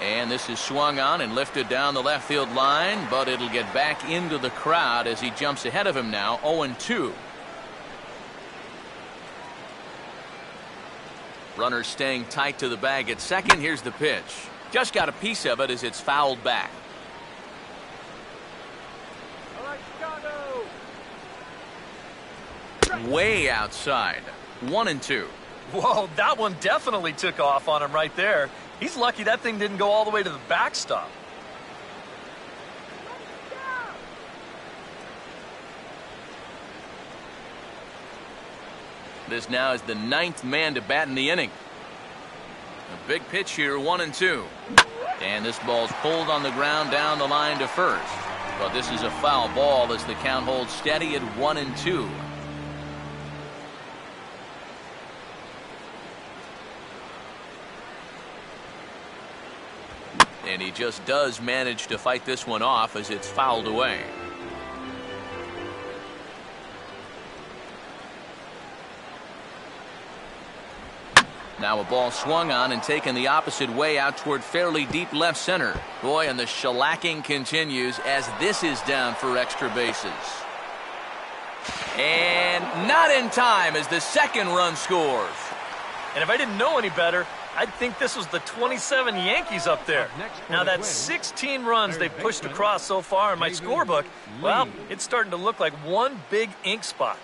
And this is swung on and lifted down the left field line, but it'll get back into the crowd as he jumps ahead of him now, 0-2. Runner staying tight to the bag at second. Here's the pitch. Just got a piece of it as it's fouled back. Way outside. 1-2. Whoa, that one definitely took off on him right there. He's lucky that thing didn't go all the way to the backstop. This now is the 9th man to bat in the inning. A big pitch here, 1-2. And this ball's pulled on the ground down the line to first. But this is a foul ball as the count holds steady at 1-2. And he just does manage to fight this one off as it's fouled away. Now a ball swung on and taken the opposite way out toward fairly deep left center. Boy, and the shellacking continues as this is down for extra bases. And not in time as the second run scores. And if I didn't know any better, I'd think this was the 27 Yankees up there. Now that's 16 runs they've pushed across so far in my scorebook. Well, it's starting to look like one big ink spot.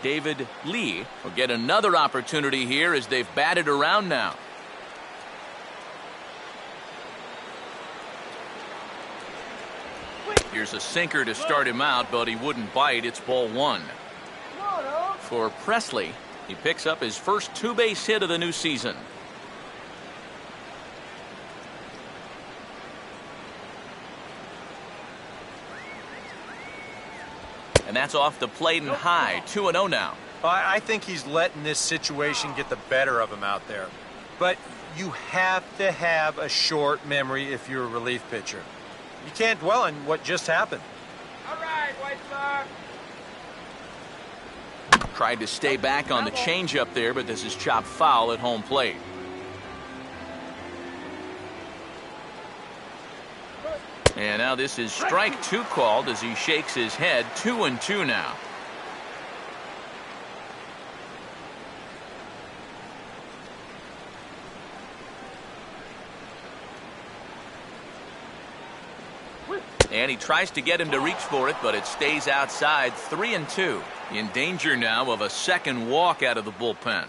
David Lee will get another opportunity here as they've batted around now. Here's a sinker to start him out, but he wouldn't bite. It's ball 1. For Presley, he picks up his first 2-base hit of the new season. And that's off the plate and high. 2-0 now. I think he's letting this situation get the better of him out there. But you have to have a short memory if you're a relief pitcher. You can't dwell on what just happened. All right, White Sox. Tried to stay back on the changeup there, but this is chopped foul at home plate. And now this is strike 2 called as he shakes his head. 2-2 now. And he tries to get him to reach for it, but it stays outside. 3-2. In danger now of a second walk out of the bullpen.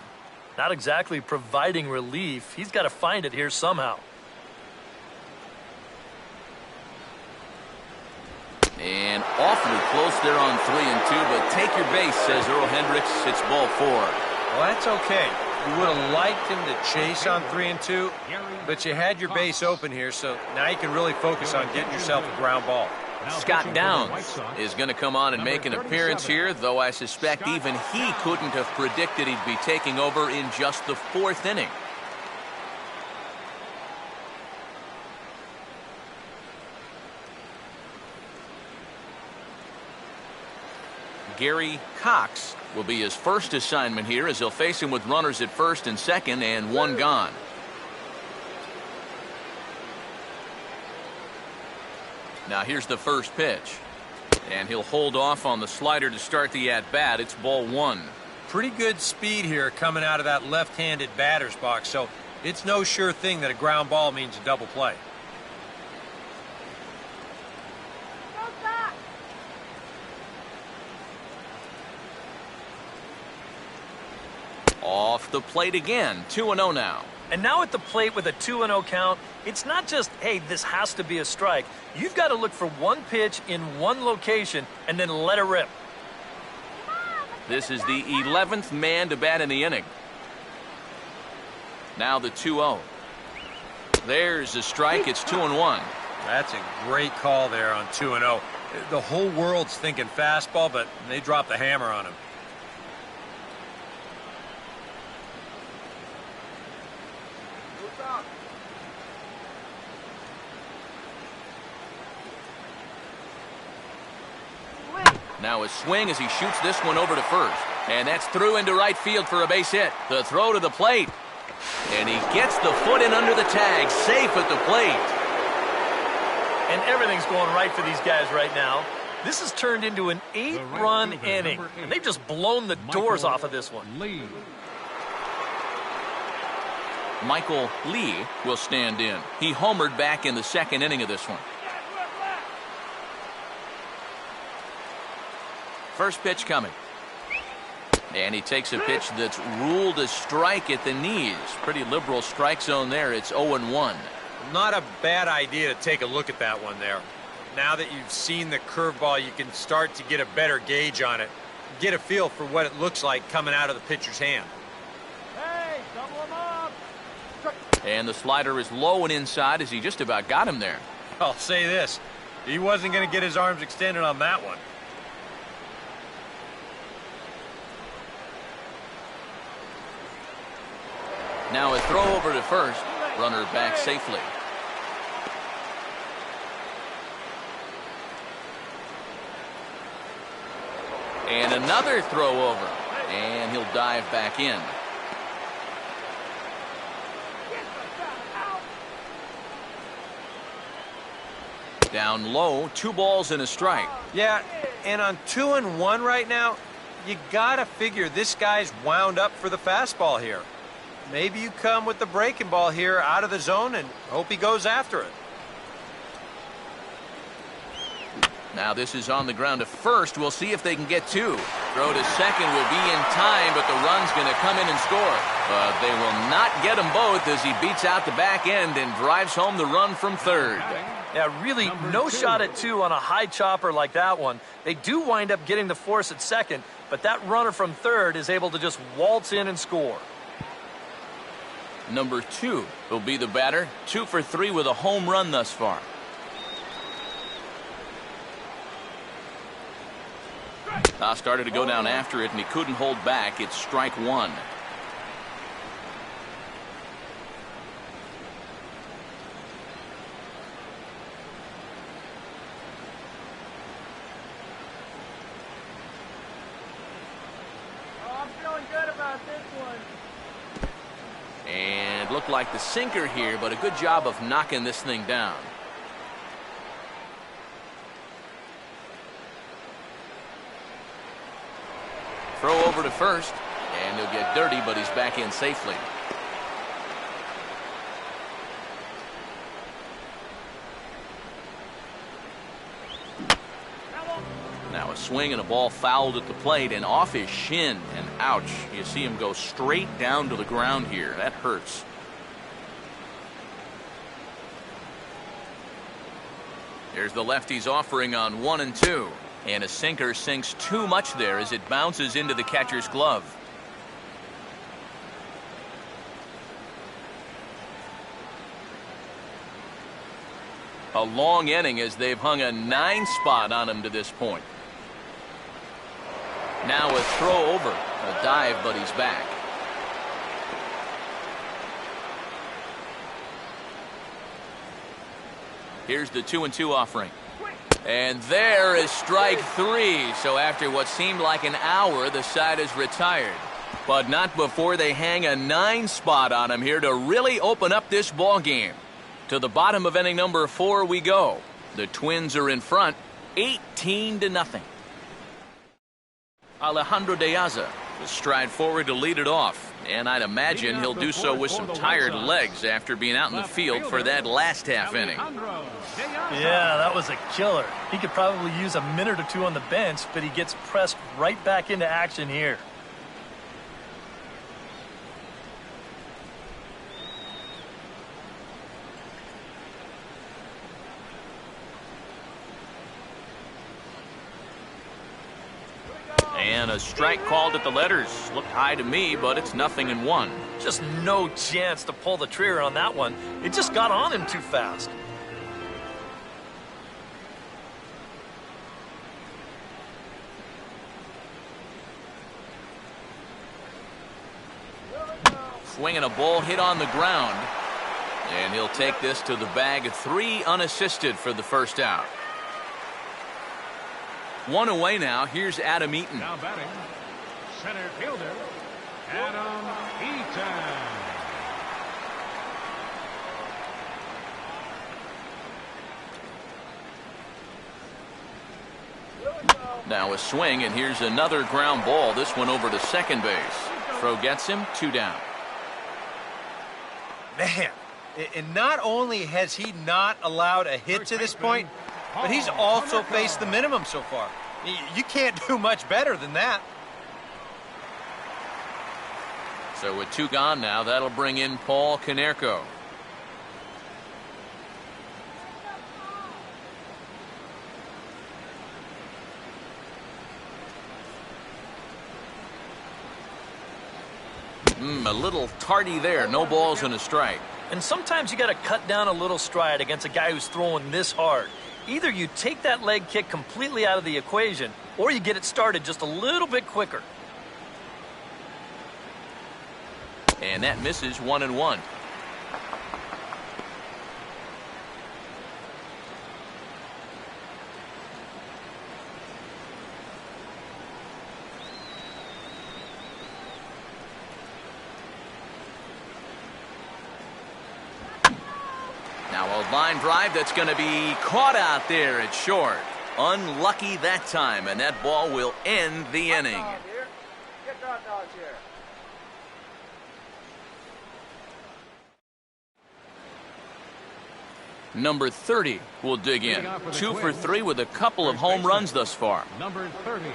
Not exactly providing relief. He's got to find it here somehow. And awfully close there on 3-2, but take your base, says Earl Hendricks. It's ball 4. Well, that's okay. You would have liked him to chase on 3-2, but you had your base open here, so now you can really focus on getting yourself a ground ball. Scott Downs is going to come on and make an appearance here, though I suspect even he couldn't have predicted he'd be taking over in just the 4th inning. Gary Cox will be his first assignment here as he'll face him with runners at first and second and 1 gone. Now here's the first pitch. And he'll hold off on the slider to start the at-bat. It's ball 1. Pretty good speed here coming out of that left-handed batter's box, so it's no sure thing that a ground ball means a double play. Off the plate again. 2-0 now. And now at the plate with a 2-0 count, it's not just, hey, this has to be a strike. You've got to look for one pitch in one location and then let it rip. This is the 11th man to bat in the inning. Now the 2-0. There's a strike. It's 2-1. That's a great call there on 2-0. The whole world's thinking fastball, but they dropped the hammer on him. Now a swing as he shoots this one over to first. And that's through into right field for a base hit. The throw to the plate. And he gets the foot in under the tag. Safe at the plate. And everything's going right for these guys right now. This has turned into an 8-run inning. And they've just blown the doors off of this one. Michael Lee will stand in. He homered back in the 2nd inning of this one. First pitch coming. And he takes a pitch that's ruled a strike at the knees. Pretty liberal strike zone there. It's 0-1. Not a bad idea to take a look at that one there. Now that you've seen the curveball, you can start to get a better gauge on it. Get a feel for what it looks like coming out of the pitcher's hand. Hey, double him up. And the slider is low and inside as he just about got him there. I'll say this. He wasn't going to get his arms extended on that one. Now a throw over to first. Runner back safely. And another throw over. And he'll dive back in. Down low, 2 balls and a strike. Yeah, and on 2-1 right now, you got to figure this guy's wound up for the fastball here. Maybe you come with the breaking ball here out of the zone and hope he goes after it. Now this is on the ground to first. We'll see if they can get 2. Throw to second will be in time, but the run's going to come in and score. But they will not get them both as he beats out the back end and drives home the run from third. Yeah, really no shot at 2 on a high chopper like that one. They do wind up getting the force at second, but that runner from third is able to just waltz in and score. Number 2 will be the batter. 2 for 3 with a home run thus far. Started to go down after it, and he couldn't hold back. It's strike 1. Oh, I'm feeling good about this one. And looked like the sinker here, but a good job of knocking this thing down. Throw over to first, and he'll get dirty, but he's back in safely. Now a swing and a ball fouled at the plate and off his shin, and ouch. You see him go straight down to the ground here. That hurts. Here's the lefty's offering on 1 and 2. And a sinker sinks too much there as it bounces into the catcher's glove. A long inning as they've hung a 9 spot on him to this point. Now a throw over. A dive, but he's back. Here's the 2-2 offering. And there is strike 3. So after what seemed like an hour, the side is retired. But not before they hang a 9 spot on him here to really open up this ball game. To the bottom of inning number 4 we go. The Twins are in front, 18-0. Alejandro De Aza will stride forward to lead it off. And I'd imagine he'll do so with some tired legs after being out in the field for that last half inning. Yeah, that was a killer. He could probably use a minute or 2 on the bench, but he gets pressed right back into action here. And a strike called at the letters. Looked high to me, but it's 0-1. Just no chance to pull the trigger on that one. It just got on him too fast. Swinging a ball hit on the ground. And he'll take this to the bag. 3 unassisted for the first out. 1 away now. Here's Adam Eaton. Now batting, center fielder, Adam Eaton. Now a swing, and here's another ground ball. This one over to second base. Throw gets him, 2 down. Man, and not only has he not allowed a hit to this point, but he's also faced the minimum so far. You can't do much better than that. So with 2 gone now, that'll bring in Paul Konerko. A little tardy there. No balls and a strike. And sometimes you got to cut down a little stride against a guy who's throwing this hard. Either you take that leg kick completely out of the equation, or you get it started just a little bit quicker. And that misses 1-1. Now a line drive that's going to be caught out there at short. Unlucky that time, and that ball will end the inning. Number 30 will dig in. 2 for 3 with a couple of home runs thus far. Number 30.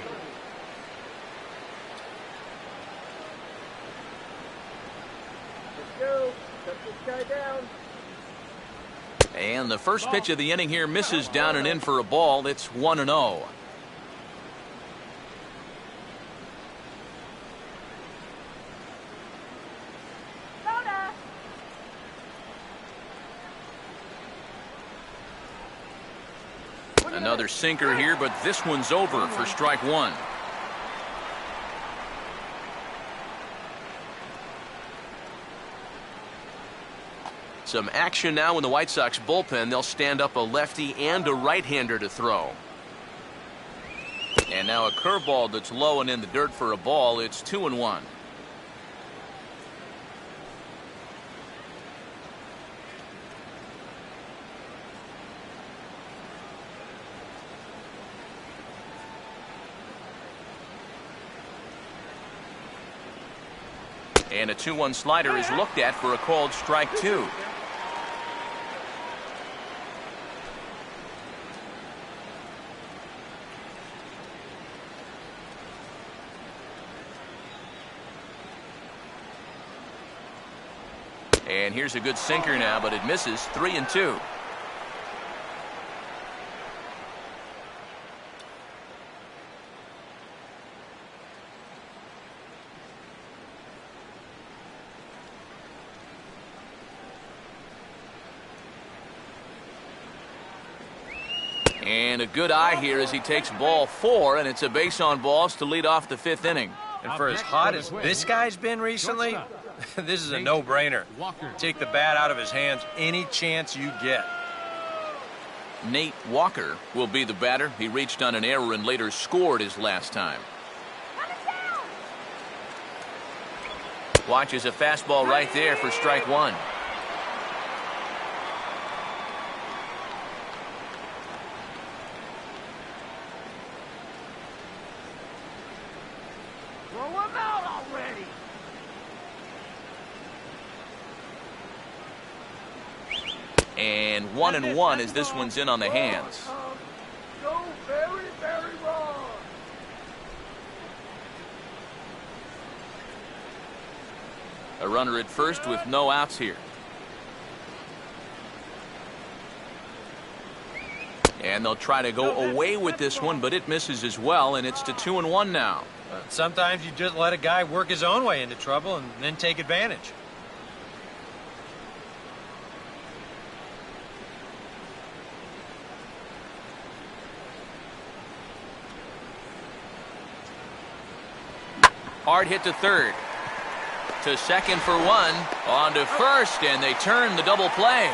Let's go. Shut this guy down. And the first pitch of the inning here misses down and in for a ball. It's 1-0. Another sinker here, but this one's over for strike 1. Some action now in the White Sox bullpen. They'll stand up a lefty and a right-hander to throw. And now a curveball that's low and in the dirt for a ball. It's 2-1. And a 2-1 slider is looked at for a called strike 2. And here's a good sinker now, but it misses. 3-2. And a good eye here as he takes ball 4, and it's a base on balls to lead off the 5th inning. And for as hot as this guy's been recently, this is a no-brainer. Take the bat out of his hands any chance you get. Nate Walker will be the batter. He reached on an error and later scored his last time. Watches a fastball right there for strike 1. Throw him out already. And 1-1 as this one's in on the hands. So very, very wrong. A runner at first with no outs here. And they'll try to go away with this one, but it misses as well, and it's to 2-1 now. Sometimes you just let a guy work his own way into trouble and then take advantage. Hard hit to third. To second for 1. On to first, and they turn the double play.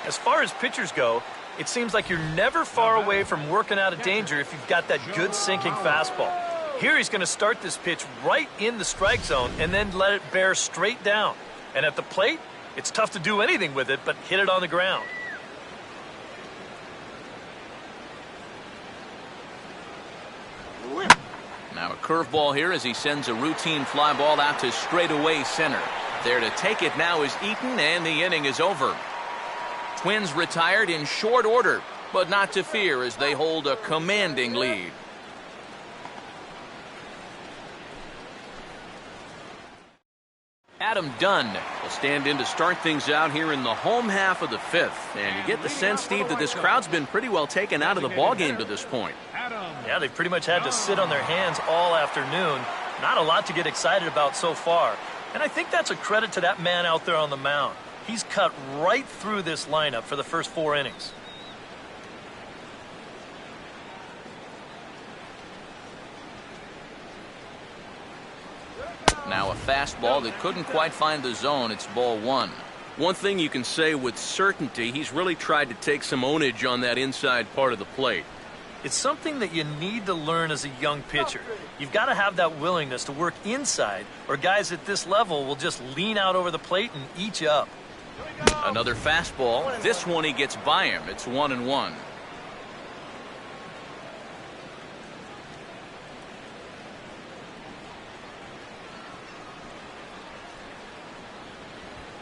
As far as pitchers go, it seems like you're never far away from working out of danger if you've got that good sinking fastball. Here he's going to start this pitch right in the strike zone and then let it bear straight down. And at the plate, it's tough to do anything with it but hit it on the ground. Now a curveball here as he sends a routine fly ball out to straightaway center. There to take it now is Eaton, and the inning is over. Twins retired in short order, but not to fear as they hold a commanding lead. Adam Dunn will stand in to start things out here in the home half of the 5th. And you get the sense, Steve, that this crowd's been pretty well taken out of the ballgame to this point. Yeah, they've pretty much had to sit on their hands all afternoon. Not a lot to get excited about so far. And I think that's a credit to that man out there on the mound. He's cut right through this lineup for the first 4 innings. Now a fastball that couldn't quite find the zone. It's ball 1. One thing you can say with certainty, he's really tried to take some ownage on that inside part of the plate. It's something that you need to learn as a young pitcher. You've got to have that willingness to work inside, or guys at this level will just lean out over the plate and eat you up. Another fastball. This one he gets by him. It's 1-1.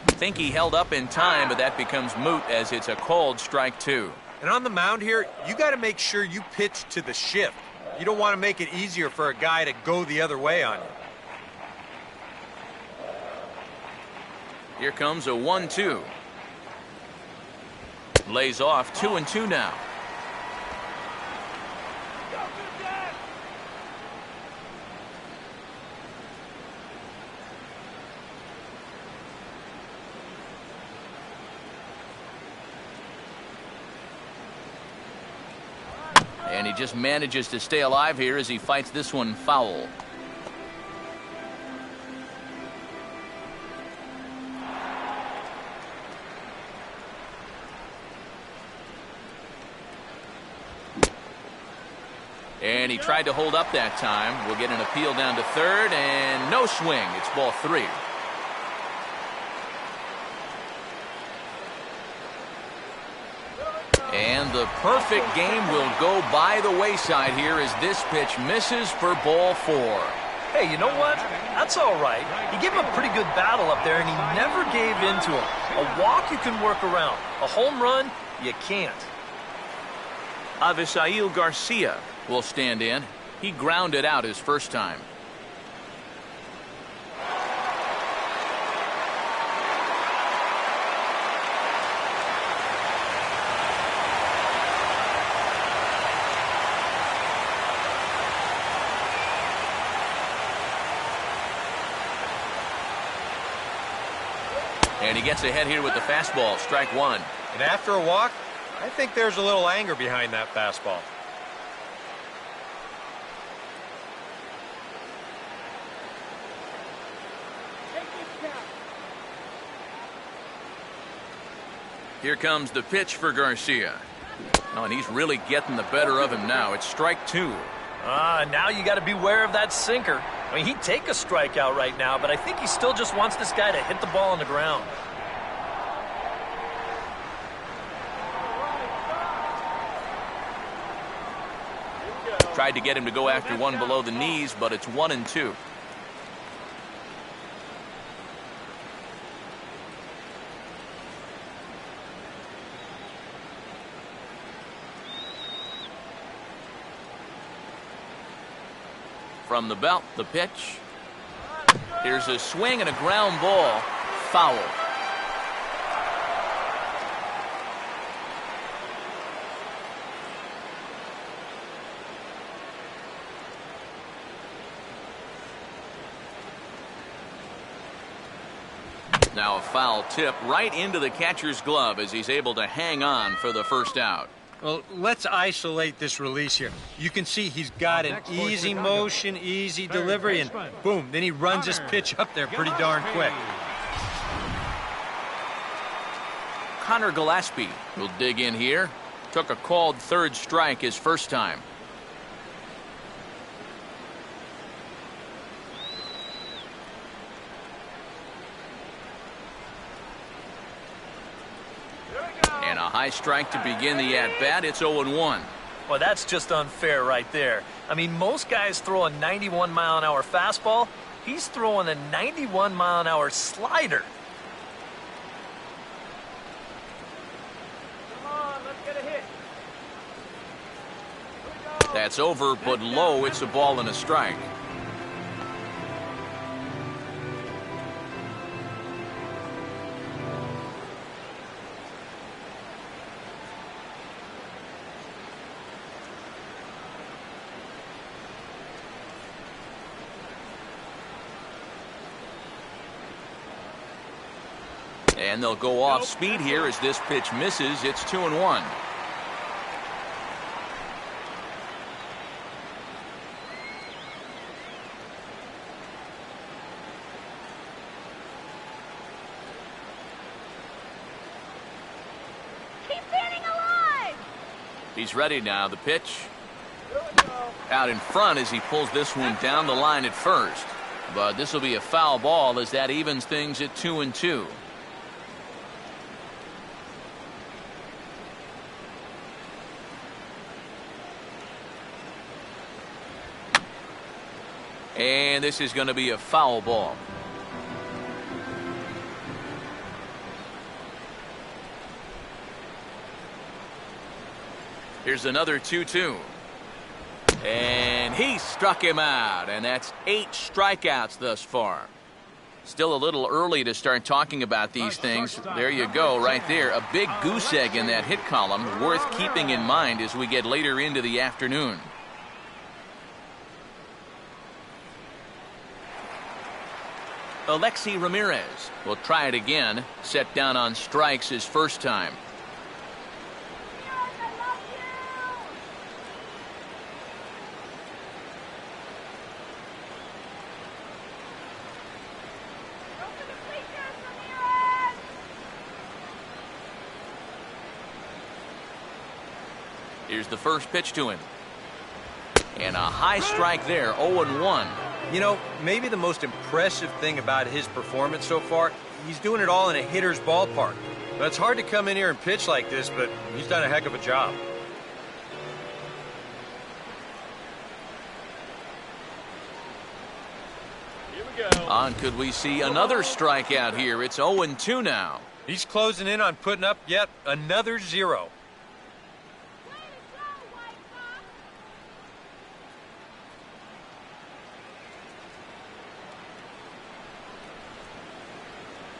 Think he held up in time, but that becomes moot as it's a called strike 2. And on the mound here, you got to make sure you pitch to the shift. You don't want to make it easier for a guy to go the other way on you. Here comes a 1-2. Lays off 2-2 now. And he just manages to stay alive here as he fights this one foul. And he tried to hold up that time. We'll get an appeal down to third, and no swing. It's ball 3. And the perfect game will go by the wayside here as this pitch misses for ball 4. Hey, you know what? That's all right. He gave him a pretty good battle up there, and he never gave in to him. A walk you can work around. A home run, you can't. Avisail Garcia will stand in. He grounded out his first time. And he gets ahead here with the fastball, strike one. And after a walk, I think there's a little anger behind that fastball. Here comes the pitch for Garcia. Oh, and he's really getting the better of him now. It's strike two. Now you got to beware of that sinker. I mean, he'd take a strikeout right now, but I think he still just wants this guy to hit the ball on the ground. Tried to get him to go after one below the knees, but it's 1-2. From the belt, the pitch. Here's a swing and a ground ball. Foul. Now a foul tip right into the catcher's glove as he's able to hang on for the first out. Well, let's isolate this release here. You can see he's got an easy motion, easy delivery, and boom, then he runs his pitch up there pretty darn quick. Connor Gillespie will dig in here. Took a called third strike his first time. And a high strike to begin the at-bat. It's 0-1. Well, that's just unfair right there. I mean, most guys throw a 91-mile-an-hour fastball. He's throwing a 91-mile-an-hour slider. Come on, let's get a hit. That's over, but low. It's a ball and a strike. And they'll go off speed here as this pitch misses. It's 2-1. Keep hitting alive! He's ready now. The pitch out in front as he pulls this one down the line at first. But this will be a foul ball as that evens things at 2-2. And this is going to be a foul ball. Here's another 2-2. And he struck him out. And that's 8 strikeouts thus far. Still a little early to start talking about these things. There you go, right there. A big goose egg in that hit column, worth keeping in mind as we get later into the afternoon. Alexi Ramirez will try it again. Set down on strikes his first time. Here's the first pitch to him. And a high strike there, 0-1. You know, maybe the most impressive thing about his performance so far, he's doing it all in a hitter's ballpark. But it's hard to come in here and pitch like this, but he's done a heck of a job. And could we see another strikeout here? It's 0-2 now. He's closing in on putting up yet another 0.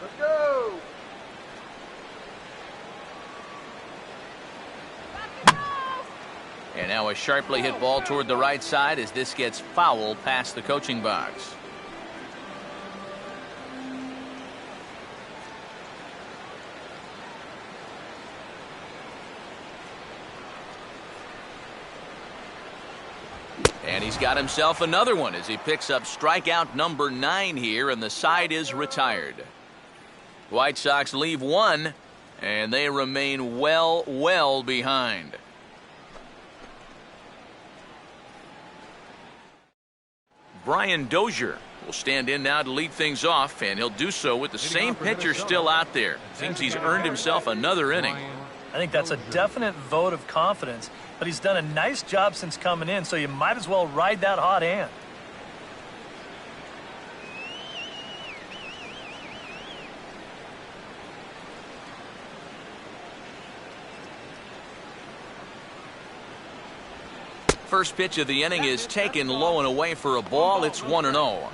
Let's go. And now a sharply hit ball toward the right side as this gets foul past the coaching box. And he's got himself another one as he picks up strikeout number 9 here, and the side is retired. White Sox leave one, and they remain well behind. Brian Dozier will stand in now to lead things off, and he'll do so with the same pitcher still out there. Seems he's earned himself another inning. I think that's a definite vote of confidence, but he's done a nice job since coming in, so you might as well ride that hot hand. First pitch of the inning is taken low and away for a ball. It's 1-0.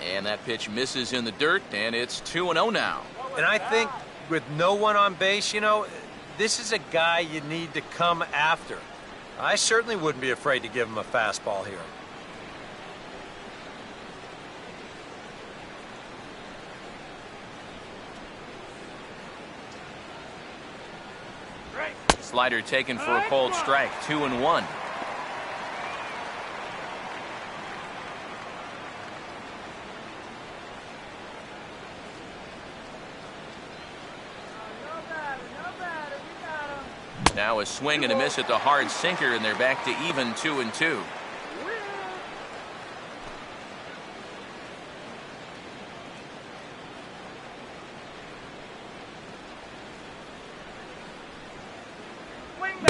And that pitch misses in the dirt, and it's 2-0 now. And I think with no one on base, this is a guy you need to come after. I certainly wouldn't be afraid to give him a fastball here. Slider taken for a cold strike, 2-1. Now a swing and a miss at the hard sinker, and they're back to even 2-2.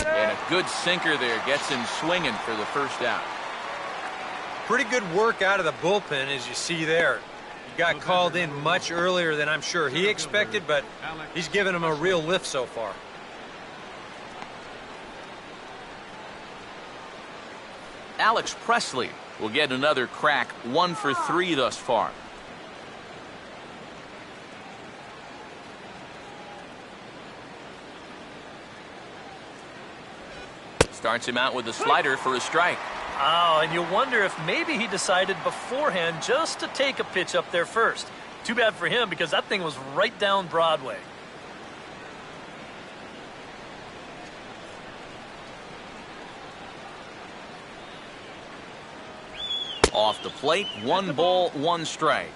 And a good sinker there gets him swinging for the first out. Pretty good work out of the bullpen, as you see there. He got called in much earlier than I'm sure he expected, but he's given him a real lift so far. Alex Presley will get another crack, 1 for 3 thus far. Starts him out with a slider for a strike. Oh, and you wonder if maybe he decided beforehand just to take a pitch up there first. Too bad for him, because that thing was right down Broadway. Off the plate, 1 ball, 1 strike.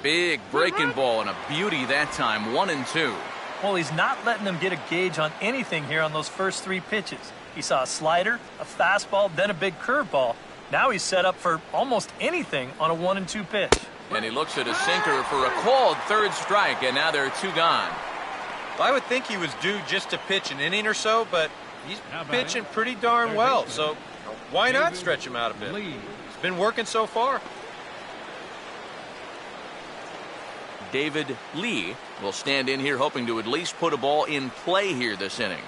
Big breaking ball and a beauty that time, 1-2. Well, he's not letting them get a gauge on anything here on those first 3 pitches. He saw a slider, a fastball, then a big curveball. Now he's set up for almost anything on a 1-2 pitch. And he looks at a sinker for a called 3rd strike, and now there are 2 gone. I would think he was due just to pitch an inning or so, but he's pitching pretty darn well, so why not stretch him out a bit? It's been working so far. David Lee will stand in here hoping to at least put a ball in play here this inning.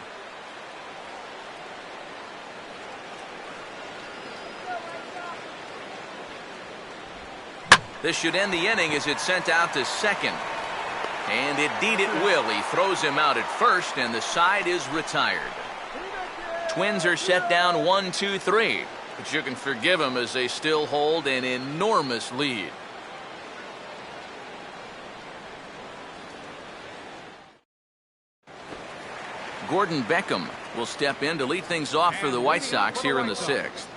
This should end the inning as it's sent out to second. And indeed it will. He throws him out at first, and the side is retired. Twins are set down 1-2-3, but you can forgive them as they still hold an enormous lead. Gordon Beckham will step in to lead things off for the White Sox here in the 6th.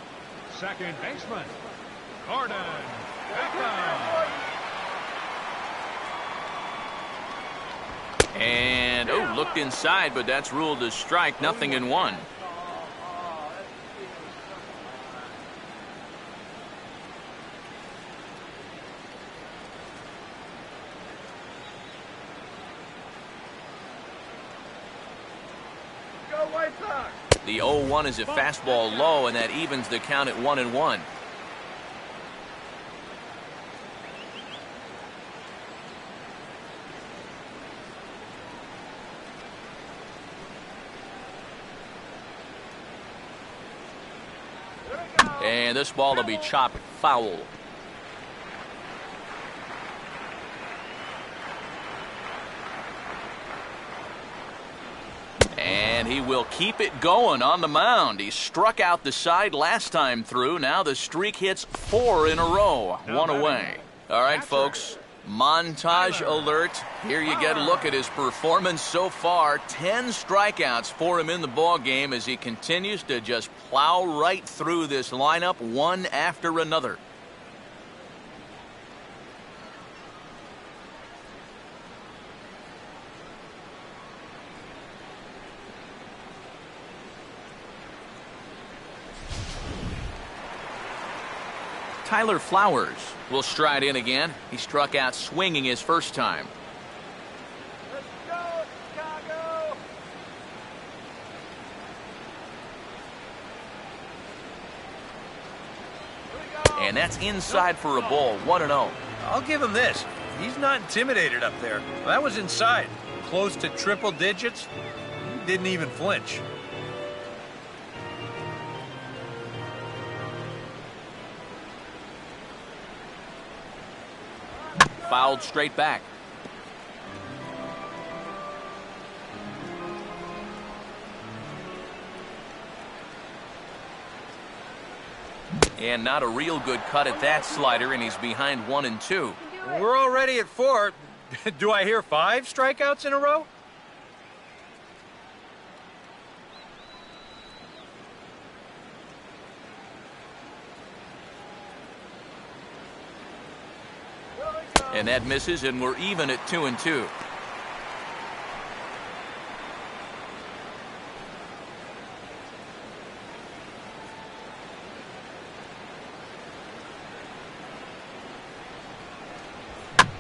Second baseman, Gordon Beckham. And, oh, looked inside, but that's ruled a strike, 0-1. The 0-1 is a fastball low, and that evens the count at 1-1. And this ball will be chopped foul. And he will keep it going on the mound. He struck out the side last time through. Now the streak hits 4 in a row. One away. All right, folks. Montage alert. Here you get a look at his performance so far. 10 strikeouts for him in the ball game as he continues to just plow right through this lineup one after another. Tyler Flowers will stride in again. He struck out swinging his first time. Let's go, Chicago! And that's inside for a ball, 1-0. I'll give him this. He's not intimidated up there. That was inside. Close to triple digits. He didn't even flinch. Fouled straight back. And not a real good cut at that slider, and he's behind 1-2. We're already at 4. Do I hear 5 strikeouts in a row? And that misses, and we're even at 2-2.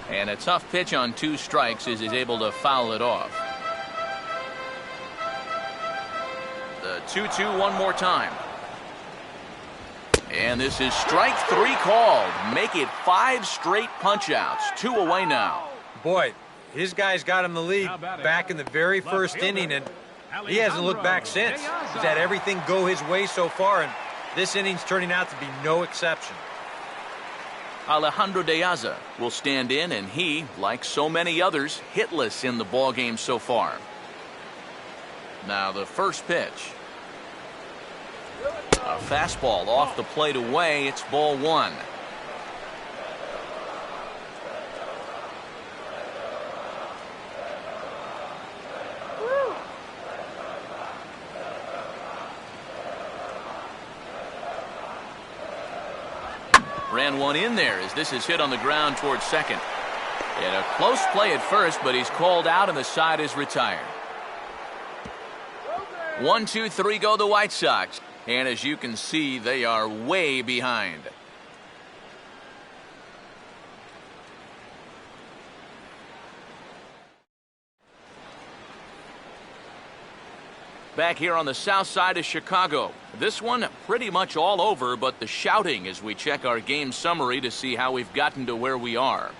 And a tough pitch on 2 strikes as he's able to foul it off. The 2-2 one more time. And this is strike 3 called. Make it 5 straight punch-outs. 2 away now. Boy, his guys got him the lead back in the very first inning, and he hasn't looked back since. He's had everything go his way so far, and this inning's turning out to be no exception. Alejandro De Aza will stand in, and he, like so many others, hitless in the ballgame so far. Now the first pitch. A fastball off the plate away. It's ball 1. Ran one in there as this is hit on the ground towards second. And a close play at first, but he's called out and the side is retired. 1, 2, 3 go the White Sox. And as you can see, they are way behind. Back here on the south side of Chicago. This one pretty much all over, but the shouting as we check our game summary to see how we've gotten to where we are.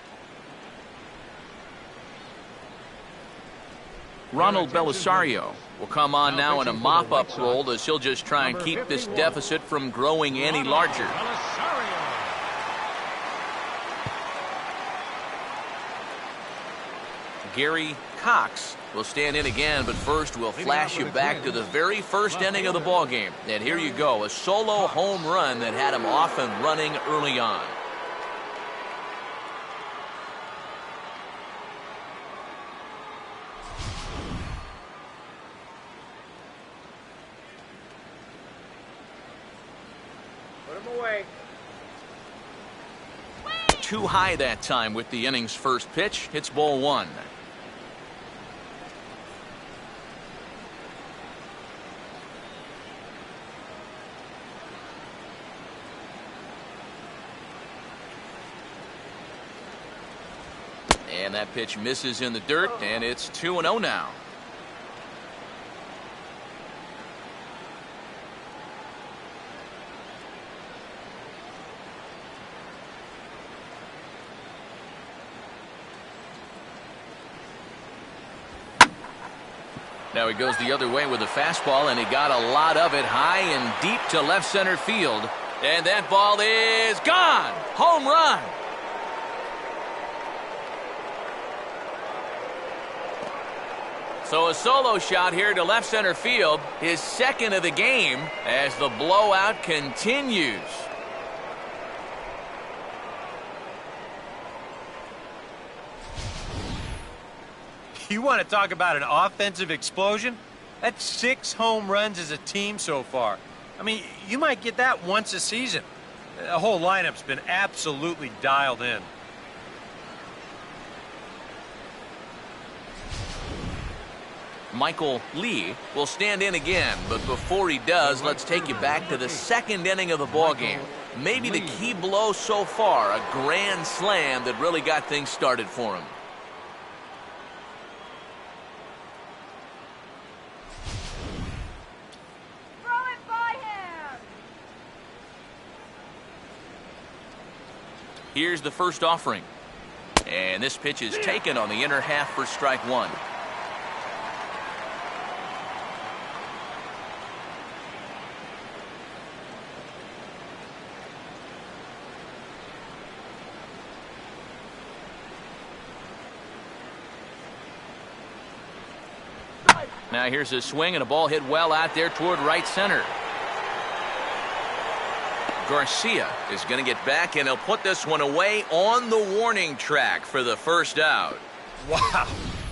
Ronald Belisario will come on now in a mop-up role as he'll just try and keep this deficit from growing any larger. Gary Cox will stand in again, but first we'll flash you back to the very first inning of the ballgame. And here you go, a solo home run that had him off and running early on. Too high that time with the inning's first pitch. It's ball 1. And that pitch misses in the dirt, and it's 2-0 now. Now he goes the other way with a fastball, and he got a lot of it high and deep to left center field. And that ball is gone. Home run. So a solo shot here to left center field, his second of the game, as the blowout continues. You want to talk about an offensive explosion? That's 6 home runs as a team so far. I mean, you might get that once a season. The whole lineup's been absolutely dialed in. Michael Lee will stand in again, but before he does, let's take you back to the second inning of the ballgame. Maybe the key blow so far, a grand slam that really got things started for him. Here's the first offering. And this pitch is taken on the inner half for strike one. Now here's a swing and a ball hit well out there toward right center. Garcia is going to get back, and he'll put this one away on the warning track for the first out. Wow,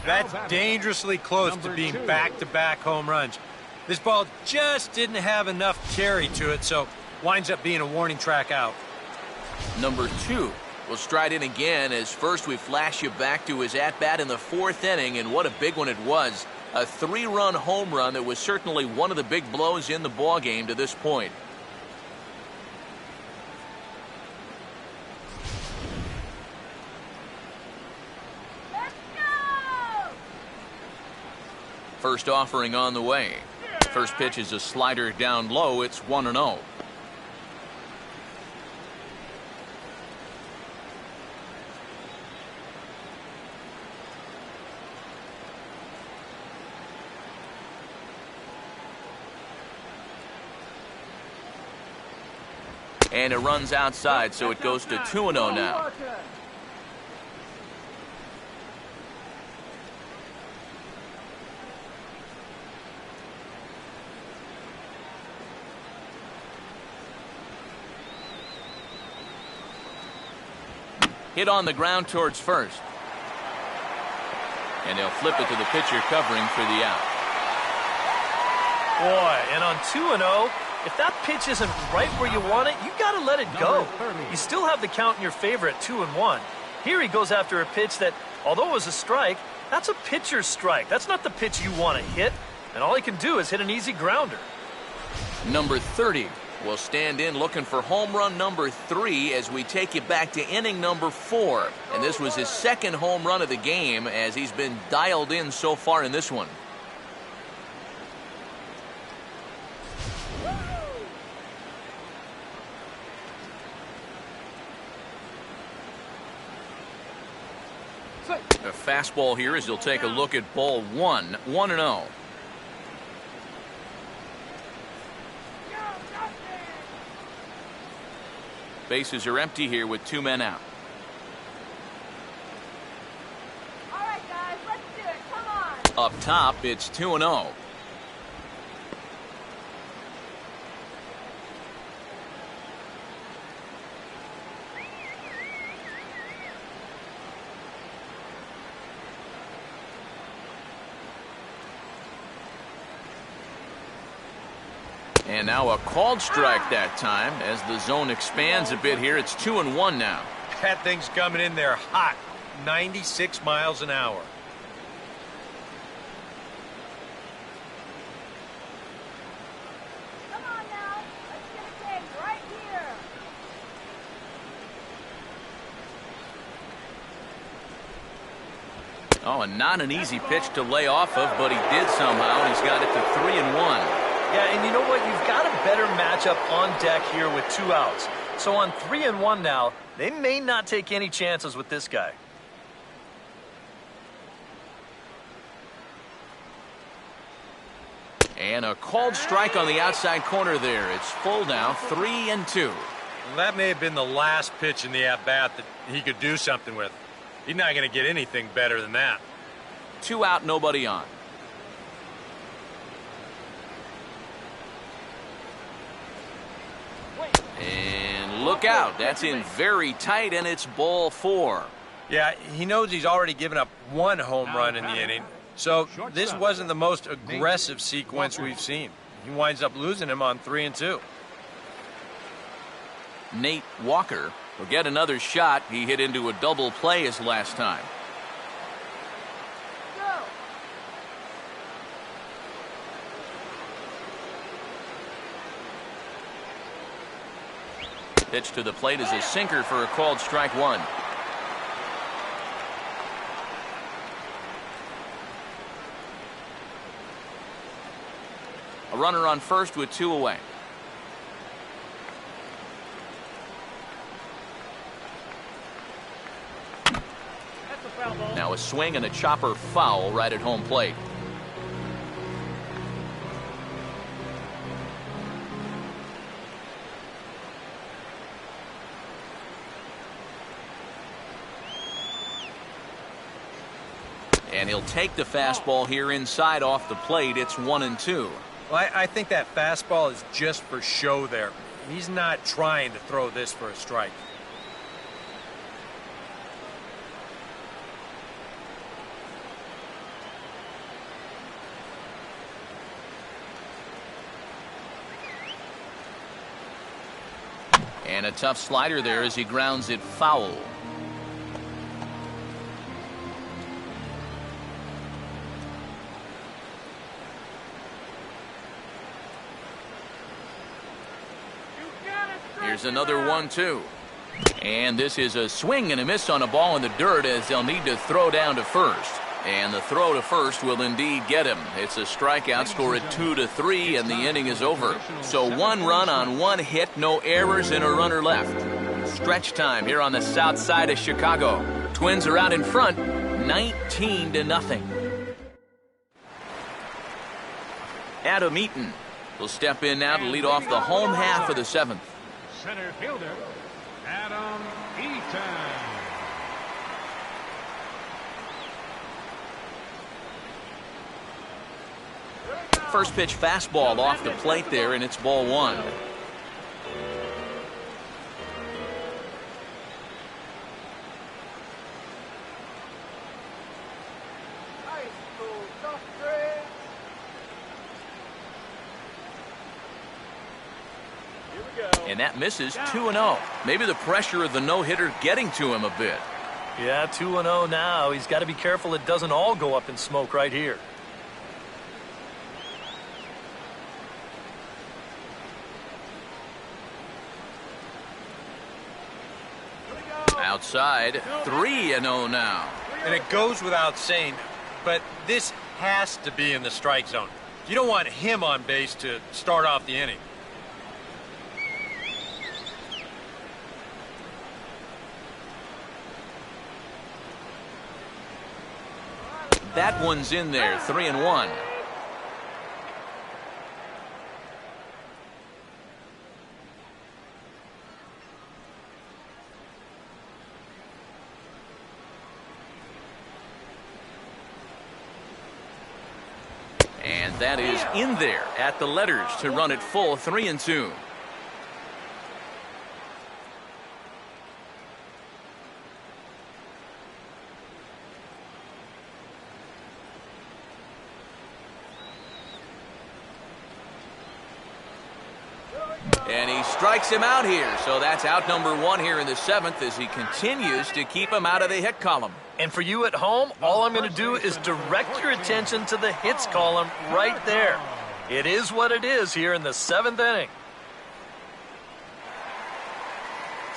that's dangerously close to being back-to-back home runs. This ball just didn't have enough carry to it, so winds up being a warning track out. Number 2 will stride in again, as first we flash you back to his at-bat in the 4th inning, and what a big one it was. A 3-run home run that was certainly one of the big blows in the ballgame to this point. First offering on the way. First pitch is a slider down low. It's 1-0. And it runs outside, so it goes to 2-0 now. Hit on the ground towards first. And they'll flip it to the pitcher covering for the out. Boy, and on 2-0, if that pitch isn't right where you want it, you got to let it go. You still have the count in your favor at 2-1. Here he goes after a pitch that, although it was a strike, that's a pitcher's strike. That's not the pitch you want to hit. And all he can do is hit an easy grounder. Number 30 will stand in looking for home run number 3 as we take you back to inning number 4. And this was his second home run of the game, as he's been dialed in so far in this one. A fastball here as he'll take a look at ball 1, 1-0. Bases are empty here with 2 men out. All right, guys, let's do it. Come on. Up top, it's 2-0. And now a called strike that time as the zone expands a bit here. It's 2-1 now. That thing's coming in there hot, 96 miles an hour. Come on now. Let's get a game right here. Oh, and not an easy pitch to lay off of, but he did somehow, and he's got it to 3-1. Yeah, and you know what? You've got a better matchup on deck here with 2 outs. So on 3-1 now, they may not take any chances with this guy. And a called strike on the outside corner there. It's full now, 3-2. Well, that may have been the last pitch in the at-bat that he could do something with. He's not going to get anything better than that. 2 out, nobody on. And look out. That's in very tight, and it's ball 4. Yeah, he knows he's already given up 1 home run in the inning. So this wasn't the most aggressive sequence we've seen. He winds up losing him on 3-2. Nate Walker will get another shot. He hit into a double play his last time. Pitch to the plate is a sinker for a called strike 1. A runner on first with 2 away. Now a swing and a chopper foul right at home plate. And he'll take the fastball here inside off the plate. It's 1-2. Well, I think that fastball is just for show there. He's not trying to throw this for a strike. And a tough slider there as he grounds it foul. Here's another 1-2. And this is a swing and a miss on a ball in the dirt as they'll need to throw down to first. And the throw to first will indeed get him. It's a strikeout, score at 2-3, and the inning is over. So 1 run on 1 hit, no errors, and a runner left. Stretch time here on the south side of Chicago. Twins are out in front, 19-0. Adam Eaton will step in now to lead off the home half of the 7th. Center fielder, Adam Eaton. First pitch fastball off the plate there, and it's ball 1. And that misses 2-0. Maybe the pressure of the no-hitter getting to him a bit. Yeah, 2-0 now. He's got to be careful it doesn't all go up in smoke right here. Outside, 3-0 now. And it goes without saying, but this has to be in the strike zone. You don't want him on base to start off the inning. That one's in there, 3-1. And that is in there at the letters to run it full, 3-2. And he strikes him out here, so that's out number 1 here in the 7th as he continues to keep him out of the hit column. And for you at home, all I'm going to do is direct your attention to the hits column right there. It is what it is here in the 7th inning.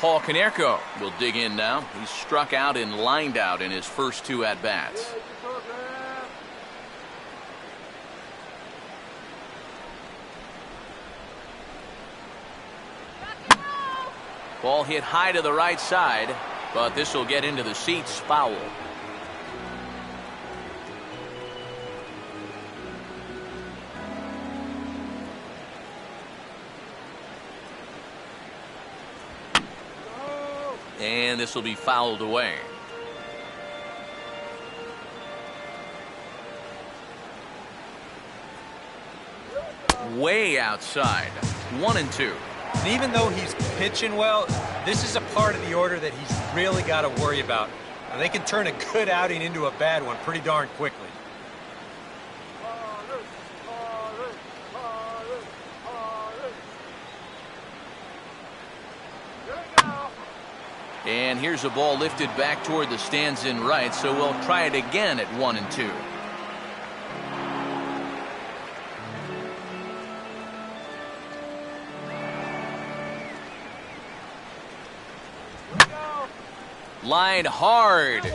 Paul Konerko will dig in now. He's struck out and lined out in his first 2 at-bats. Ball hit high to the right side, but this will get into the seats, foul. And this will be fouled away. Way outside. 1-2. And even though he's pitching well, this is a part of the order that he's really got to worry about. And they can turn a good outing into a bad one pretty darn quickly. And here's a ball lifted back toward the stands in right, so we'll try it again at 1-2. Line hard,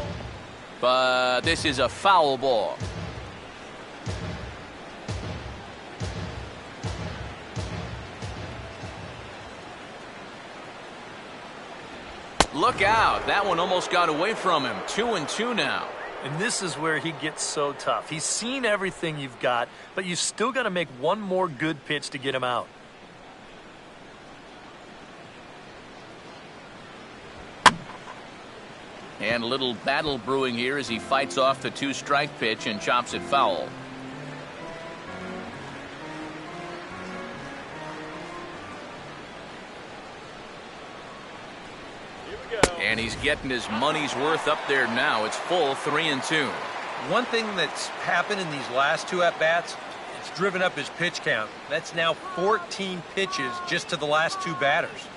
but this is a foul ball. Look out, that one almost got away from him. 2-2 now. And this is where he gets so tough. He's seen everything you've got, but you still got to make one more good pitch to get him out. And a little battle brewing here as he fights off the 2-strike pitch and chops it foul. And he's getting his money's worth up there now. It's full 3-2. One thing that's happened in these last 2 at-bats, it's driven up his pitch count. That's now 14 pitches just to the last 2 batters.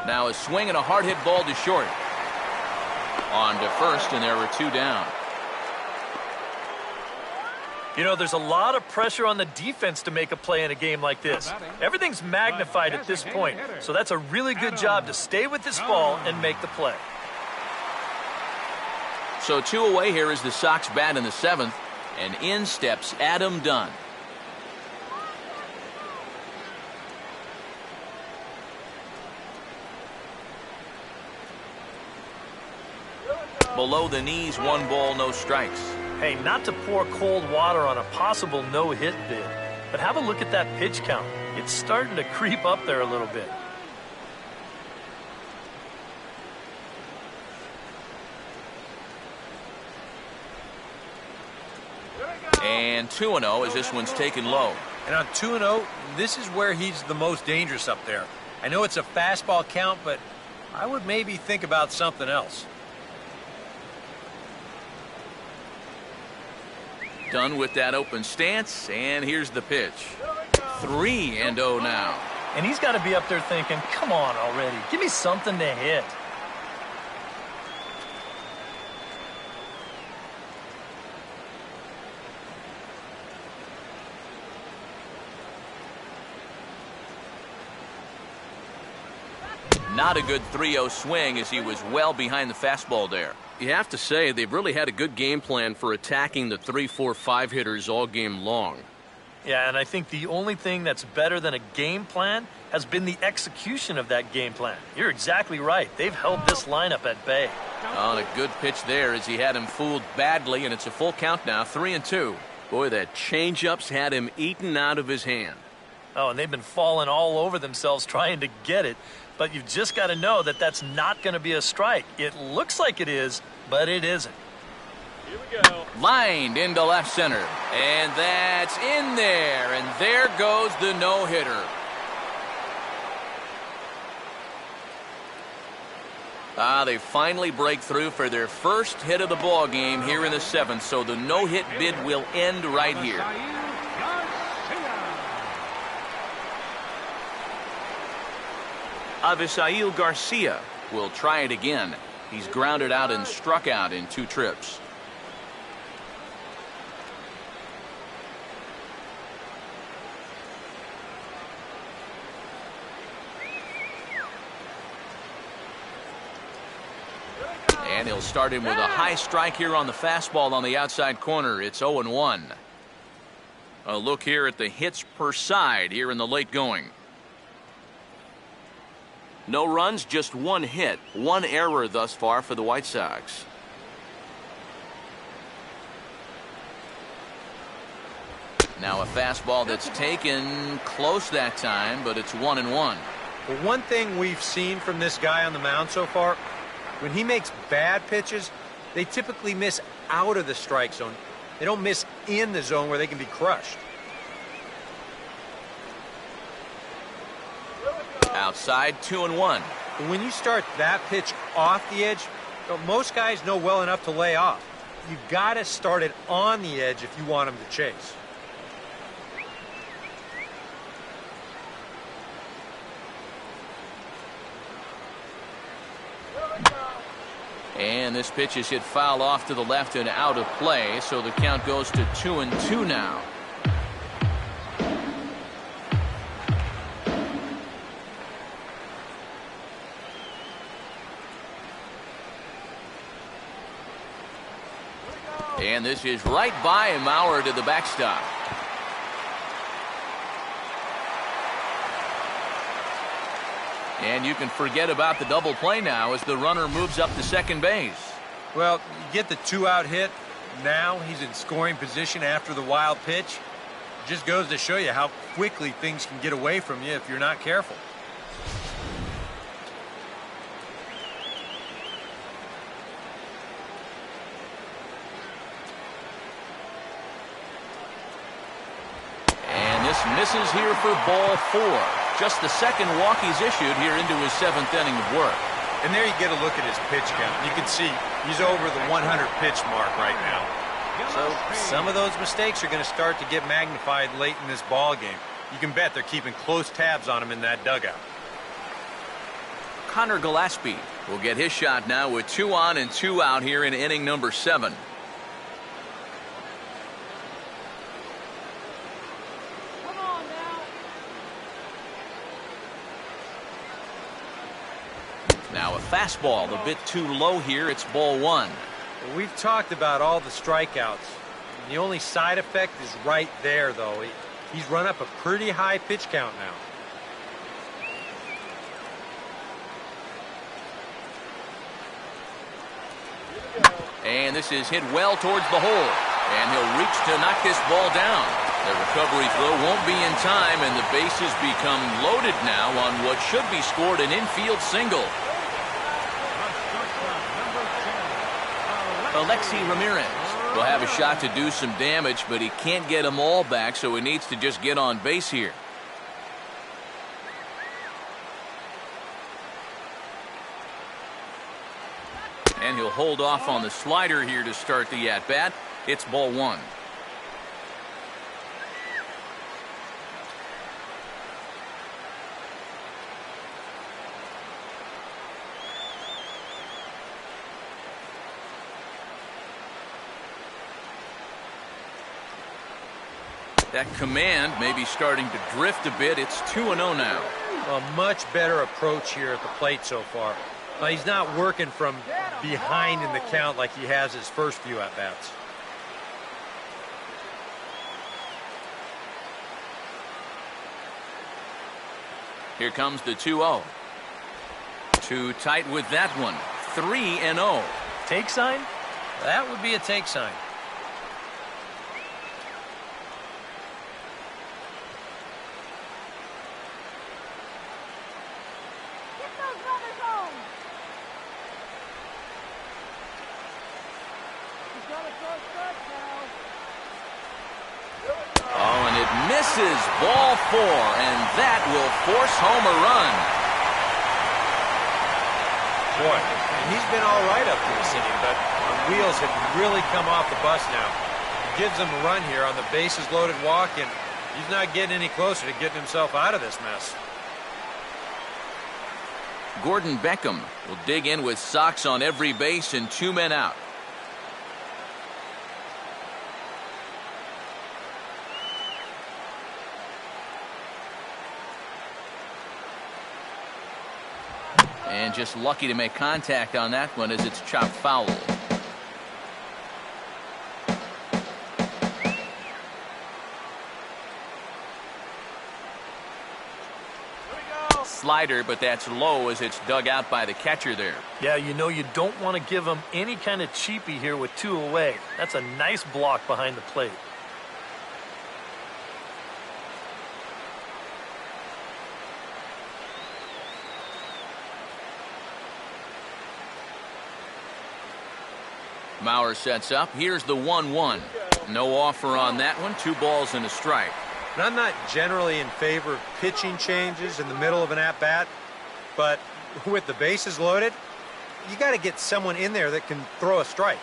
Now a swing and a hard hit ball to short. On to first, and there were 2 down. You know, there's a lot of pressure on the defense to make a play in a game like this. Everything's magnified at this point, so that's a really good job to stay with this ball and make the play. So 2 away here is the Sox bat in the 7th, and in steps Adam Dunn. Below the knees, 1 ball, no strikes. Hey, not to pour cold water on a possible no-hit bid, but have a look at that pitch count. It's starting to creep up there a little bit. And 2-0 as this one's taken low. And on 2-0, this is where he's the most dangerous up there. I know it's a fastball count, but I would maybe think about something else. Dunn with that open stance, and here's the pitch. 3-0 now. And he's got to be up there thinking, come on already, give me something to hit. Not a good 3-0 swing as he was well behind the fastball there. You have to say they've really had a good game plan for attacking the 3, 4, 5 hitters all game long. Yeah, and I think the only thing that's better than a game plan has been the execution of that game plan. You're exactly right. They've held this lineup at bay. On a good pitch there as he had him fooled badly, and it's a full count now, 3-2. Boy, that changeup's had him eaten out of his hand. Oh, and they've been falling all over themselves trying to get it. But you've just got to know that that's not going to be a strike. It looks like it is, but it isn't. Here we go. Lined into left center. And that's in there. And there goes the no-hitter. They finally break through for their first hit of the ball game here in the 7th. So the no-hit bid will end right here. Avisail Garcia will try it again. He's grounded out and struck out in 2 trips. And he'll start him with a high strike here on the fastball on the outside corner. It's 0-1. A look here at the hits per side here in the late going. No runs, just one hit. One error thus far for the White Sox. Now a fastball that's taken close that time, but it's 1-1. Well, one thing we've seen from this guy on the mound so far, when he makes bad pitches, they typically miss out of the strike zone. They don't miss in the zone where they can be crushed. Outside, 2-1. But when you start that pitch off the edge, most guys know well enough to lay off. You've got to start it on the edge if you want him to chase. And this pitch is hit foul off to the left and out of play, so the count goes to 2-2 now. And this is right by Mauer to the backstop. And you can forget about the double play now as the runner moves up to second base. Well, you get the 2-out hit. Now he's in scoring position after the wild pitch. It just goes to show you how quickly things can get away from you if you're not careful. And this misses here for ball 4. Just the second walk he's issued here into his 7th inning of work. And there you get a look at his pitch count. You can see he's over the 100 pitch mark right now. So some of those mistakes are going to start to get magnified late in this ball game. You can bet they're keeping close tabs on him in that dugout. Connor Gillespie will get his shot now with 2 on and 2 out here in inning number 7. Now a fastball a bit too low here. It's ball 1. Well, we've talked about all the strikeouts. The only side effect is right there, though. He's run up a pretty high pitch count now. And this is hit well towards the hole. And he'll reach to knock this ball down. The recovery throw won't be in time, and the bases become loaded now on what should be scored an infield single. Alexi Ramirez will have a shot to do some damage, but he can't get them all back, so he needs to just get on base here. And he'll hold off on the slider here to start the at-bat. It's ball 1. That command may be starting to drift a bit. It's 2-0 now. A much better approach here at the plate so far. He's not working from behind in the count like he has his first few at-bats. Here comes the 2-0. Too tight with that one. 3-0. Take sign? That would be a take sign. Misses ball 4, and that will force home a run. Boy, he's been all right up to this inning, but the wheels have really come off the bus now. He gives them a run here on the bases loaded walk, and he's not getting any closer to getting himself out of this mess. Gordon Beckham will dig in with Sox on every base and 2 men out. And just lucky to make contact on that one as it's chopped foul. Slider, but that's low as it's dug out by the catcher there. Yeah, you know you don't want to give him any kind of cheapie here with 2 away. That's a nice block behind the plate. Mauer sets up. Here's the 1-1. No offer on that one. 2 balls and a strike. And I'm not generally in favor of pitching changes in the middle of an at-bat, but with the bases loaded, you got to get someone in there that can throw a strike.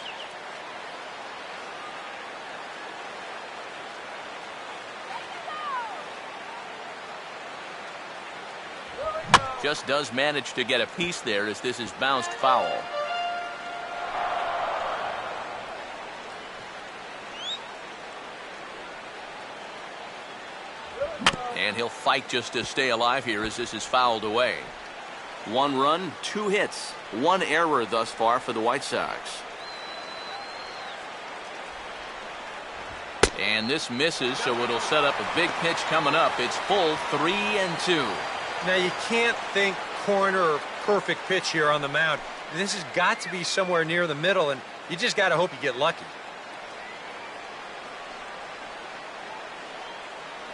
Just does manage to get a piece there as this is bounced foul. And he'll fight just to stay alive here as this is fouled away. 1 run, 2 hits, 1 error thus far for the White Sox. And this misses, so it'll set up a big pitch coming up. It's full 3-2. Now you can't think corner or perfect pitch here on the mound. This has got to be somewhere near the middle, and you just got to hope you get lucky.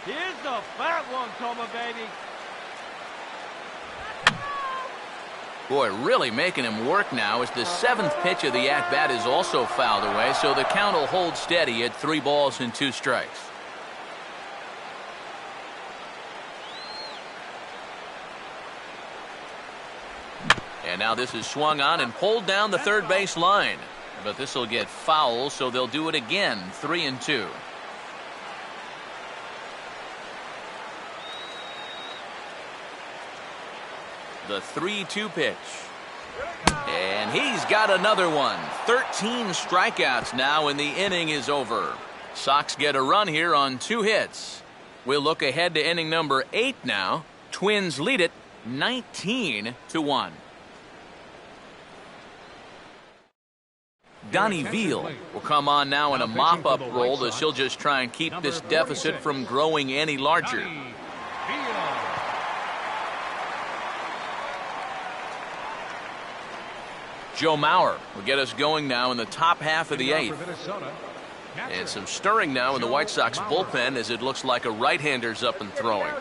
Here's the fat one coming, baby. Boy, really making him work now as the 7th pitch of the at-bat is also fouled away, so the count will hold steady at 3 balls and 2 strikes. And now this is swung on and pulled down the third base line. But this will get foul, so they'll do it again. 3-2. The 3-2 pitch. And he's got another one. 13 strikeouts now, and the inning is over. Sox get a run here on 2 hits. We'll look ahead to inning number 8 now. Twins lead it 19-1. Donnie Veal will come on now in a mop-up role as he'll just try and keep this deficit from growing any larger. Joe Mauer will get us going now in the top half of the 8th. And some stirring now in the White Sox bullpen as it looks like a right-hander's up and throwing.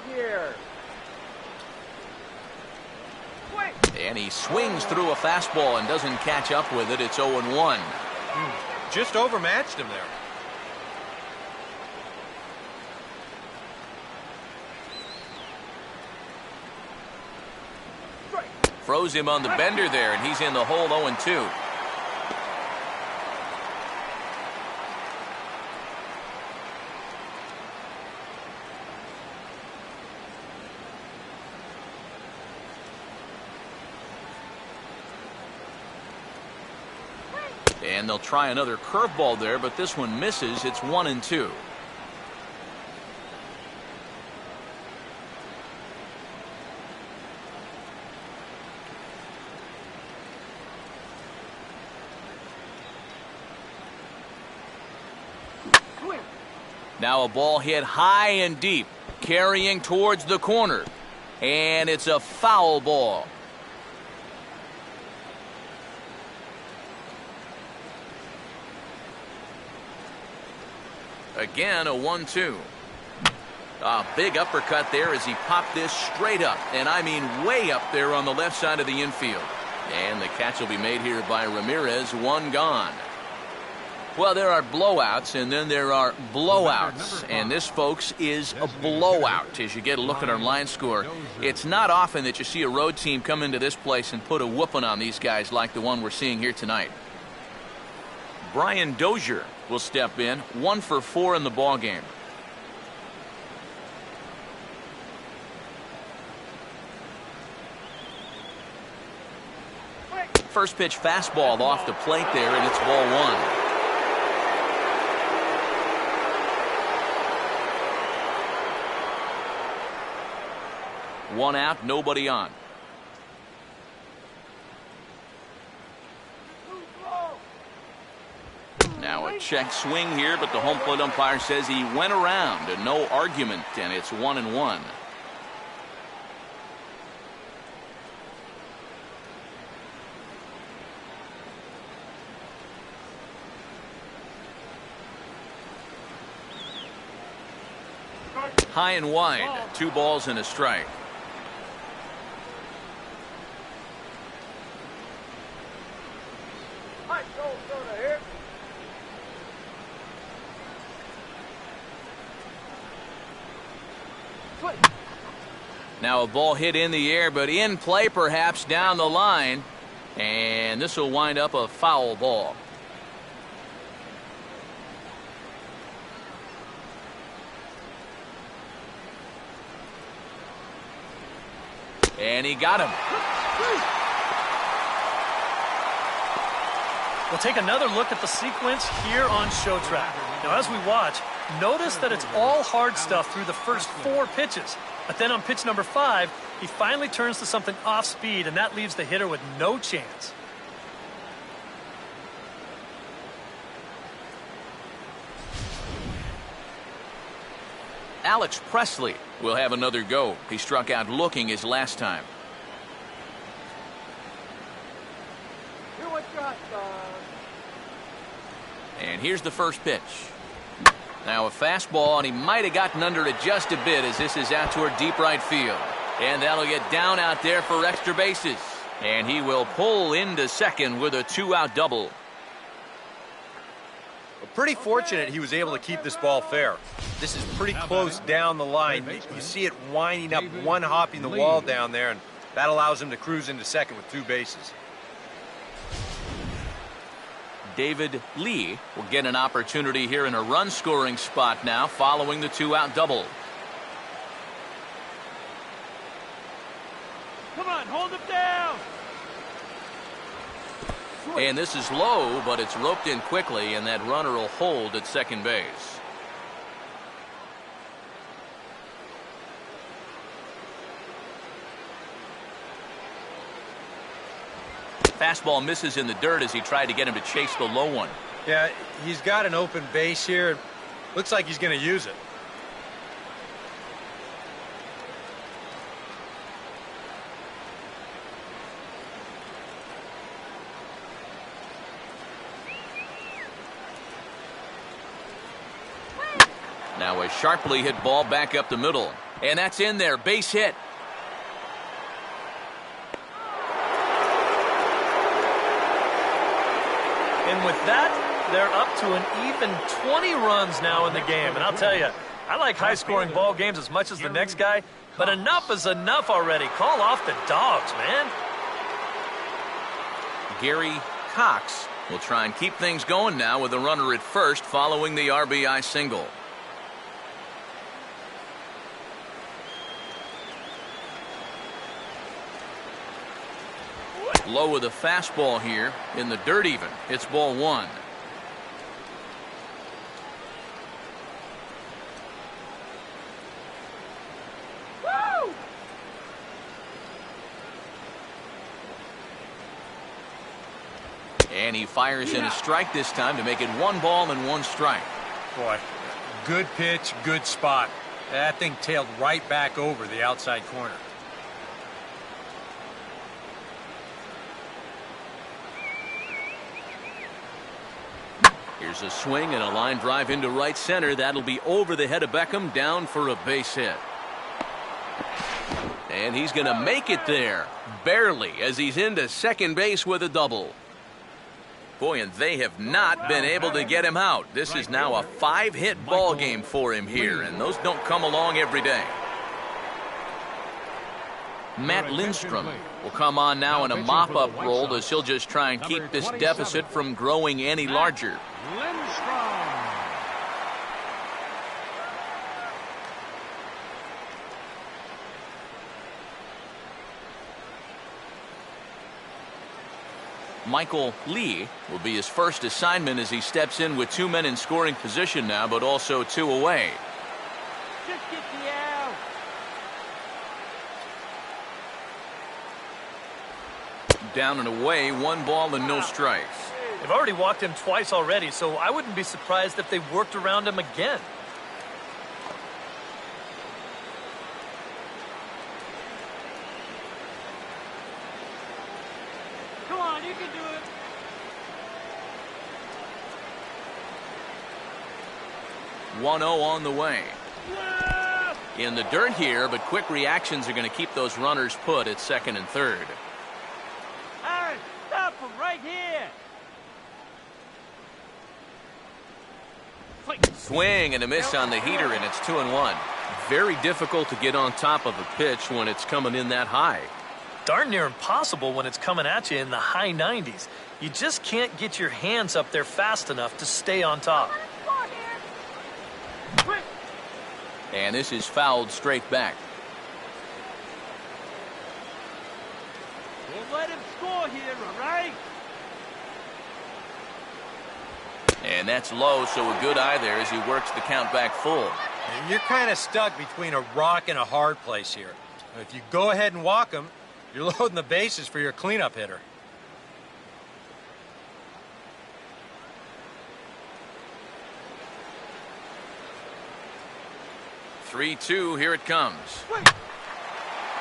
And he swings through a fastball and doesn't catch up with it. It's 0-1. Just overmatched him there. Froze him on the bender there, and he's in the hole 0-2. And they'll try another curveball there, but this one misses. It's 1-2. Now a ball hit high and deep, carrying towards the corner. And it's a foul ball. Again, a 1-2. A big uppercut there as he popped this straight up. And I mean way up there on the left side of the infield. And the catch will be made here by Ramirez. 1 gone. Well, there are blowouts, and then there are blowouts. And this, folks, is a blowout as you get a look at our line score. It's not often that you see a road team come into this place and put a whooping on these guys like the one we're seeing here tonight. Brian Dozier will step in, 1 for 4 in the ballgame. First pitch fastball off the plate there, and it's ball 1. One out, nobody on. check swing here, but the home plate umpire says he went around and no argument, and it's 1-1. High and wide, 2 balls and a strike. Now a ball hit in the air, but in play perhaps down the line. And this will wind up a foul ball. And he got him. We'll take another look at the sequence here on Show Track. Now, as we watch, notice that it's all hard stuff through the first 4 pitches. But then on pitch number 5, he finally turns to something off speed, and that leaves the hitter with no chance. Alex Presley will have another go. He struck out looking his last time. And here's the first pitch. Now a fastball, and he might have gotten under it just a bit as this is out toward deep right field. And that'll get down out there for extra bases. And he will pull into second with a 2-out double. Pretty fortunate he was able to keep this ball fair. This is pretty close down the line. You see it winding up, one hopping the wall down there, and that allows him to cruise into second with 2 bases. David Lee will get an opportunity here in a run-scoring spot now following the 2-out double. Come on, hold him down. And this is low, but it's roped in quickly, and that runner will hold at second base. Fastball misses in the dirt as he tried to get him to chase the low one. Yeah, he's got an open base here. Looks like he's going to use it. Now a sharply hit ball back up the middle. And that's in there. Base hit. And with that, they're up to an even 20 runs now in the game. And I'll tell you, I like high-scoring ball games as much as the next guy, but enough is enough already. Call off the dogs, man. Gary Cox will try and keep things going now with a runner at first following the RBI single. Low with a fastball here in the dirt even. It's ball 1. Woo! And he fires in a strike this time to make it 1 ball and 1 strike. Boy, good pitch, good spot. That thing tailed right back over the outside corner. Here's a swing and a line drive into right center. That'll be over the head of Beckham, down for a base hit. And he's going to make it there, barely, as he's into second base with a double. Boy, and they have not been able to get him out. This is now a 5-hit ball game for him here, and those don't come along every day. Matt Lindstrom will come on now in a mop-up role as he'll just try and keep this deficit from growing any larger. Lindstrom. Michael Lee will be his first assignment as he steps in with 2 men in scoring position now, but also 2 away. Just get the out. Down and away, 1 ball and no strikes. They've already walked him twice already, so I wouldn't be surprised if they worked around him again. Come on, you can do it. "1-0 on the way. In the dirt here, but quick reactions are going to keep those runners put at second and third. Aaron, stop him right here. Swing and a miss on the heater, and it's 2-1. Very difficult to get on top of a pitch when it's coming in that high. Darn near impossible when it's coming at you in the high 90s. You just can't get your hands up there fast enough to stay on top. And this is fouled straight back. Don't let him score here, all right? And that's low, so a good eye there as he works the count back full. And you're kind of stuck between a rock and a hard place here. If you go ahead and walk him, you're loading the bases for your cleanup hitter. "3-2, here it comes.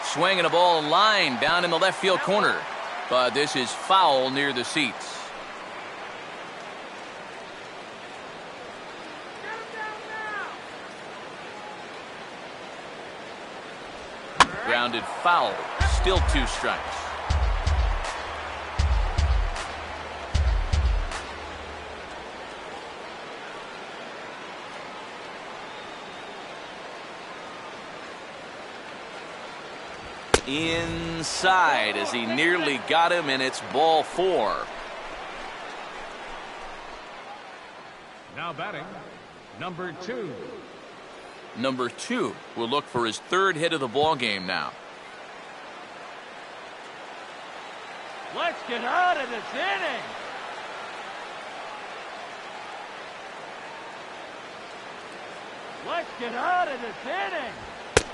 Swinging a ball line down in the left field corner. But this is foul near the seats. Grounded foul. Still 2 strikes. Inside as he nearly got him, and it's ball 4. Now batting, number 2. Number 2 will look for his 3rd hit of the ball game now. Let's get out of this inning. Let's get out of this inning.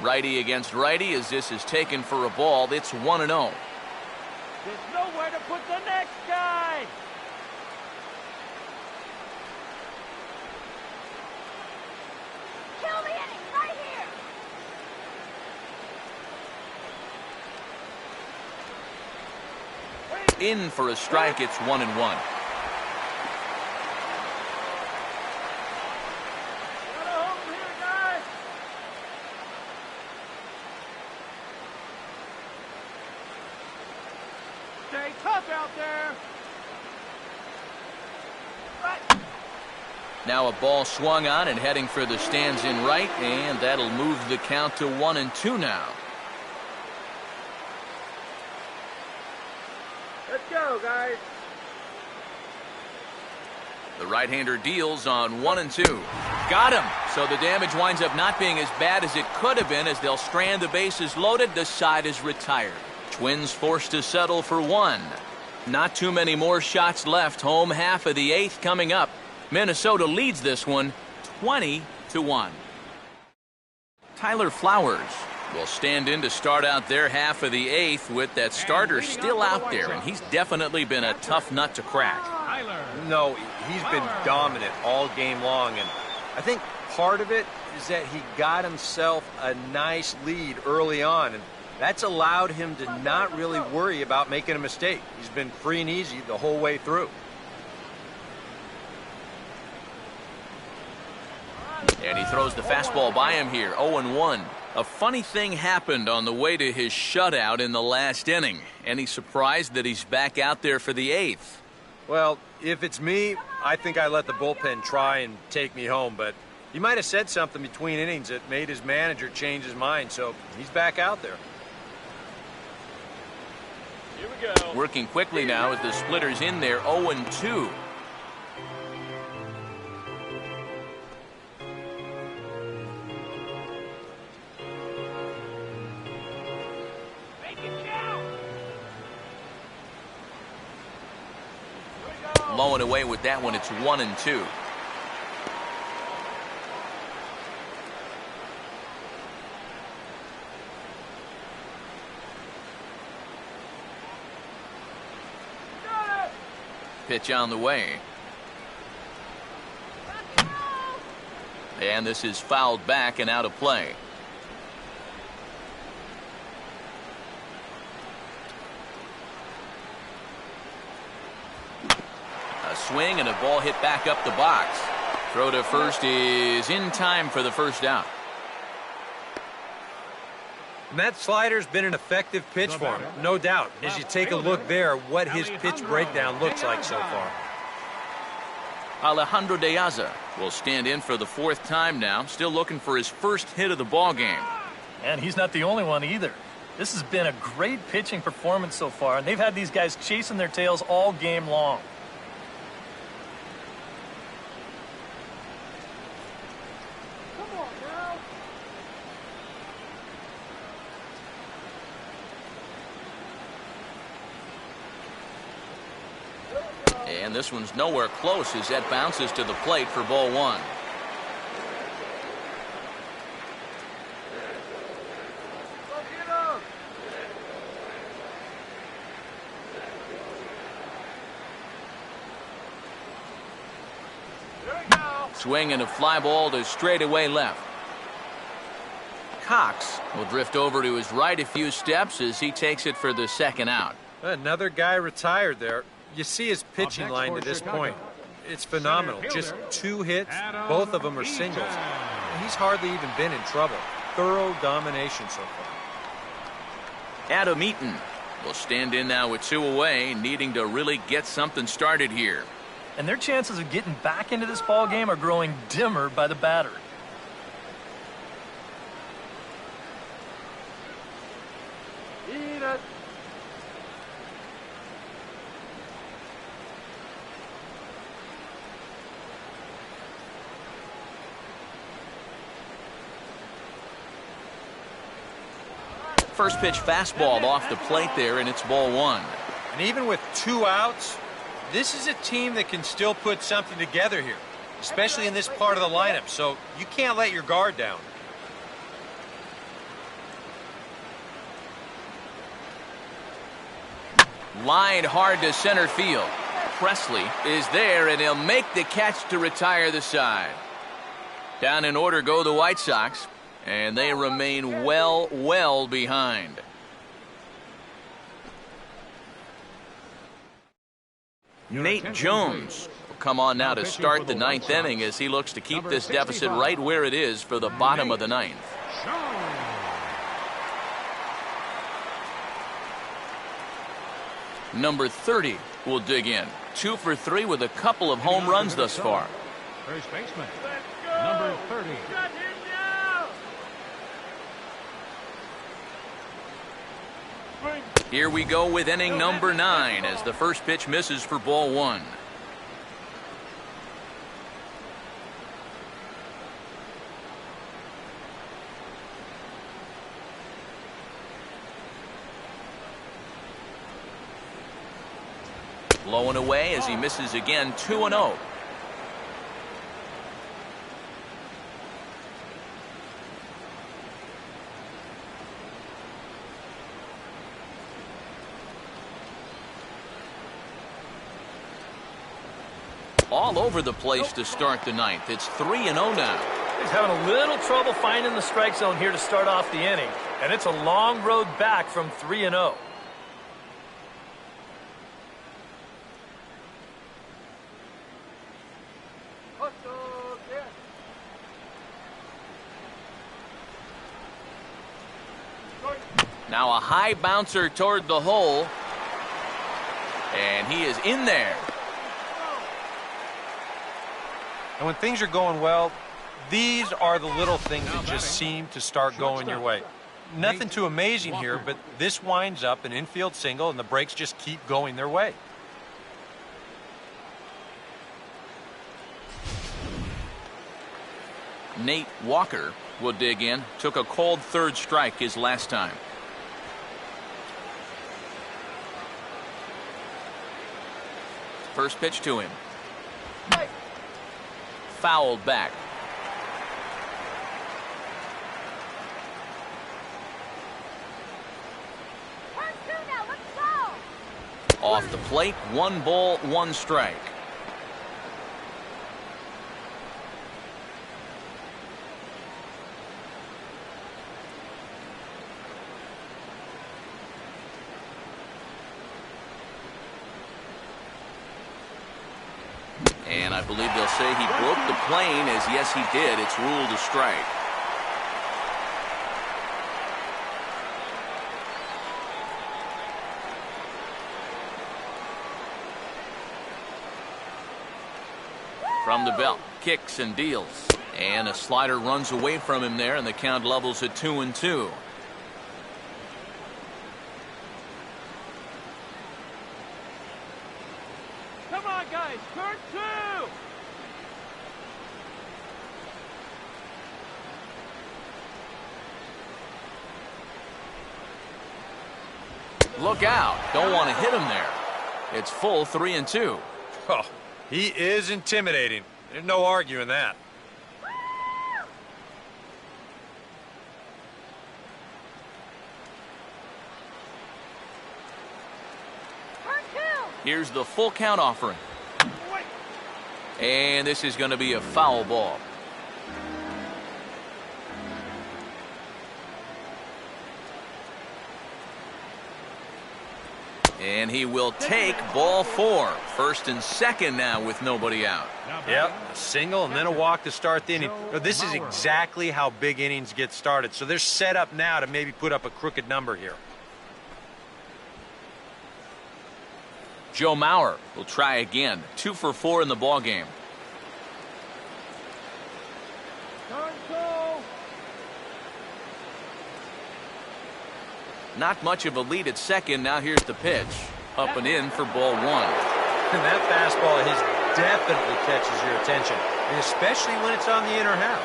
Righty against righty as this is taken for a ball. It's 1-0. There's nowhere to put the next guy. Kill the inning right here. In for a strike. It's 1-1. Stay tough out there. Now a ball swung on and heading for the stands in right, and that'll move the count to 1-2 now. Let's go, guys. The right-hander deals on 1-2. Got him. So the damage winds up not being as bad as it could have been as they'll strand the bases loaded. The side is retired. Twins forced to settle for 1. Not too many more shots left. Home half of the 8th coming up. Minnesota leads this one 20-1. Tyler Flowers will stand in to start out their half of the 8th with that starter still out there, and he's definitely been a tough nut to crack. No, he's been dominant all game long, and I think part of it is that he got himself a nice lead early on, and that's allowed him to not really worry about making a mistake. He's been free and easy the whole way through. And he throws the fastball by him here, 0-1. A funny thing happened on the way to his shutout in the last inning. Any surprise that he's back out there for the 8th? Well, if it's me, I think I let the bullpen try and take me home, but he might have said something between innings that made his manager change his mind, so he's back out there. Here we go. Working quickly now as the splitter's in there, 0-2. Low and away with that one. It's 1-2. Pitch on the way. And this is fouled back and out of play. A swing and a ball hit back up the box. Throw to first is in time for the first out. And that slider's been an effective pitch for him, no doubt. As you take a look there, what his pitch breakdown looks like so far. Alejandro De Aza will stand in for the 4th time now, still looking for his first hit of the ball game. And he's not the only one either. This has been a great pitching performance so far, and they've had these guys chasing their tails all game long. And this one's nowhere close as that bounces to the plate for ball 1. Swing and a fly ball to straightaway left. Cox will drift over to his right a few steps as he takes it for the 2nd out. Another guy retired there. You see his pitching line to this point. It's phenomenal. Just 2 hits, both of them are singles. He's hardly even been in trouble. Thorough domination so far. Adam Eaton will stand in now with 2 away, needing to really get something started here. And their chances of getting back into this ball game are growing dimmer by the batter. First pitch fastball off the plate there, and it's ball 1. And even with 2 outs, this is a team that can still put something together here, especially in this part of the lineup, so you can't let your guard down. Line hard to center field. Presley is there, and he'll make the catch to retire the side. Down in order go the White Sox, and they remain well behind. Nate Jones will come on now to start the 9th inning as he looks to keep this deficit right where it is for the bottom of the 9th. Number 30 will dig in. 2 for 3 with a couple of home runs thus far. First baseman, number 30. Here we go with inning number 9 as the first pitch misses for ball 1. Low and away as he misses again, 2-0. All over the place to start the 9th. It's 3-0 now. He's having a little trouble finding the strike zone here to start off the inning, and it's a long road back from 3-0. Now a high bouncer toward the hole, and he is in there. And when things are going well, these are the little things that just seem to start going your way. Nothing too amazing here, but this winds up an infield single, and the breaks just keep going their way. Nate Walker will dig in. Took a cold 3rd strike his last time. First pitch to him. Fouled back. Off the plate, 1 ball, 1 strike. And I believe they'll say he broke the plane, as yes he did. It's ruled a strike. From the belt, kicks and deals. And a slider runs away from him there, and the count levels at 2-2. Come on, guys. Turn 2. Look out. Don't want to hit him there. It's full 3-2. Oh, he is intimidating. There's no arguing that. Here's the full count offering. And this is going to be a foul ball. And he will take ball 4. First and second now with nobody out. Yep, a single and then a walk to start the inning. Now, this is exactly how big innings get started. So they're set up now to maybe put up a crooked number here. Joe Mauer will try again. 2 for 4 in the ball game. Not much of a lead at second. Now here's the pitch. Up and in for ball 1. And that fastball of his definitely catches your attention, and especially when it's on the inner half.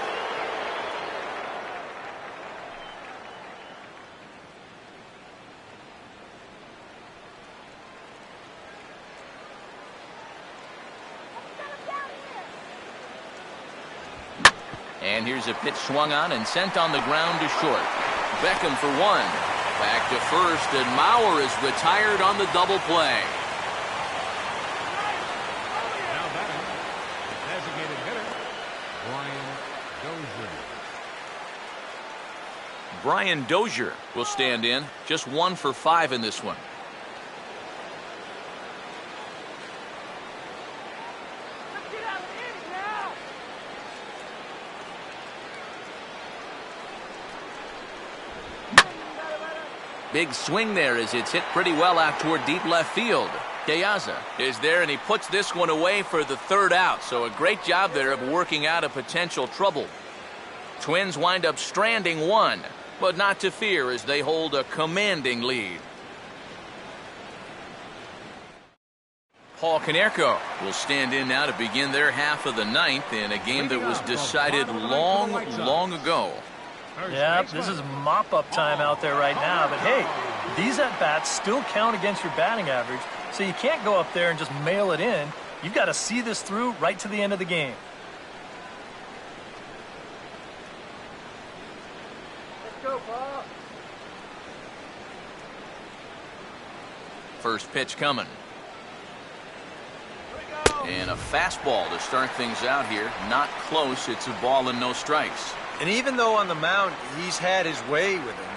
And here's a pitch swung on and sent on the ground to short. Beckham for 1. Back to first, and Mauer is retired on the double play. Now batting, designated hitter, Brian Dozier. Brian Dozier will stand in. Just 1 for 5 in this one. Let's get out of the inning now. Big swing there as it's hit pretty well out toward deep left field. Keaza is there, and he puts this one away for the 3rd out. So a great job there of working out a potential trouble. Twins wind up stranding 1, but not to fear as they hold a commanding lead. Paul Konerko will stand in now to begin their half of the 9th in a game that was decided long, long ago. Yeah, this is mop-up time out there right now. But, hey, these at-bats still count against your batting average, so you can't go up there and just mail it in. You've got to see this through right to the end of the game. Let's go, Paul. First pitch coming. And a fastball to start things out here. Not close. It's a ball and no strikes. And even though on the mound he's had his way with him,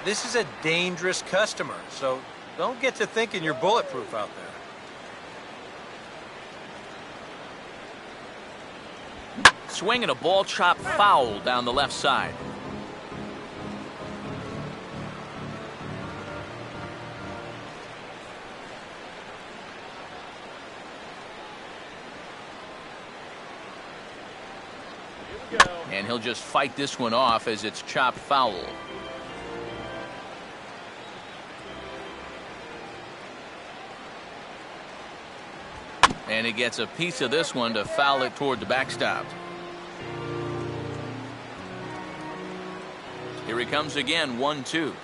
this is a dangerous customer. So don't get to thinking you're bulletproof out there. Swing and a ball chopped foul down the left side. And he'll just fight this one off as it's chopped foul. And he gets a piece of this one to foul it toward the backstop. Here he comes again, 1-2.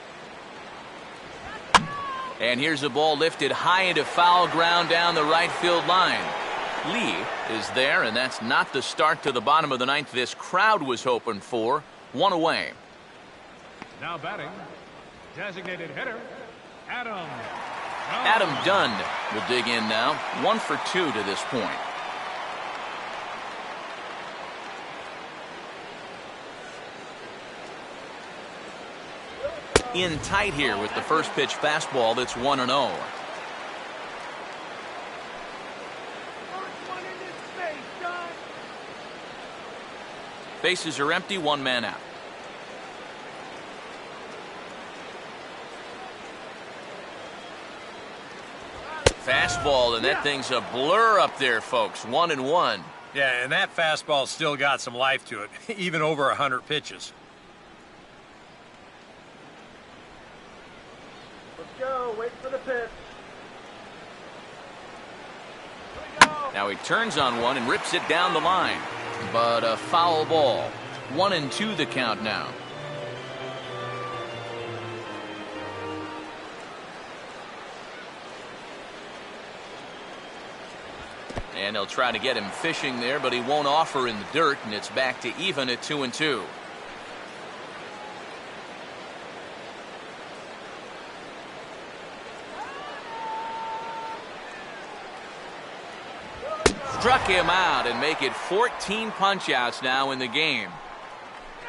And here's a ball lifted high into foul ground down the right field line. Lee is there, and that's not the start to the bottom of the 9th this crowd was hoping for. 1 away. Now batting, designated hitter, Adam Adam Dunn will dig in now. 1 for 2 to this point. In tight here with the first pitch fastball that's 1-0. Bases are empty, 1 man out. Fastball, and that thing's a blur up there, folks. 1-1. Yeah, and that fastball still got some life to it, even over 100 pitches. Let's go. Wait for the pitch. Now he turns on one and rips it down the line. But a foul ball. 1-2 the count now. And they'll try to get him fishing there, but he won't offer in the dirt, and it's back to even at 2-2. Struck him out and make it 14 punch-outs now in the game.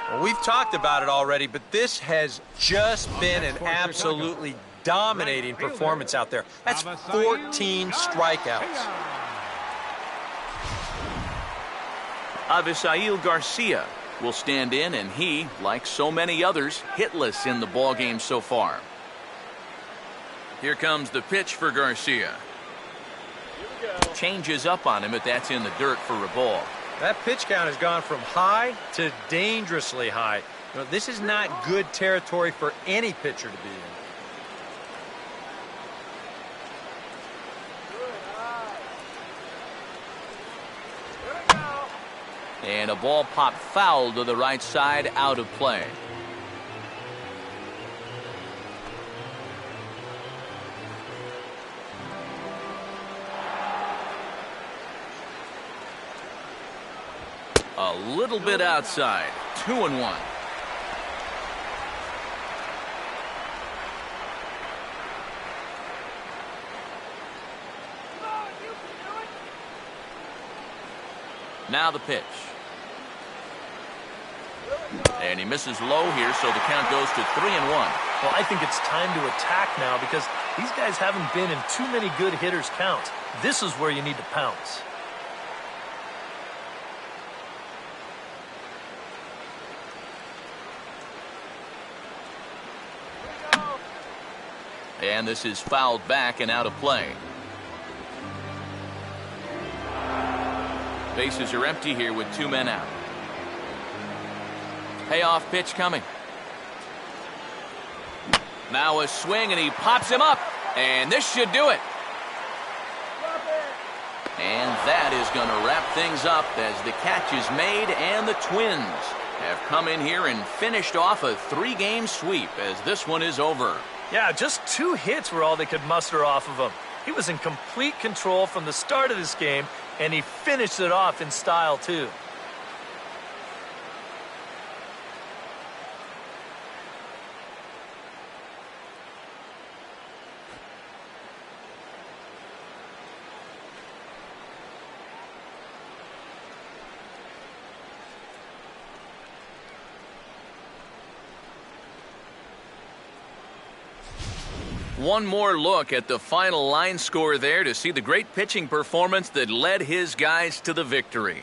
Well, we've talked about it already, but this has just been an absolutely dominating performance out there. That's 14 strikeouts. Avisail Garcia will stand in, and he, like so many others, hitless in the ballgame so far. Here comes the pitch for Garcia. Changes up on him, but that's in the dirt for a ball. That pitch count has gone from high to dangerously high. You know, this is not good territory for any pitcher to be in. And a ball popped foul to the right side, out of play. A little bit outside. 2-1. Now the pitch. And he misses low here, so the count goes to 3-1. Well, I think it's time to attack now because these guys haven't been in too many good hitters' counts. This is where you need to pounce. And this is fouled back and out of play. Bases are empty here with 2 men out. Payoff pitch coming. Now a swing, and he pops him up. And this should do it. And that is going to wrap things up as the catch is made, and the Twins have come in here and finished off a 3-game sweep as this one is over. Yeah, just 2 hits were all they could muster off of him. He was in complete control from the start of this game, and he finished it off in style, too. One more look at the final line score there to see the great pitching performance that led his guys to the victory.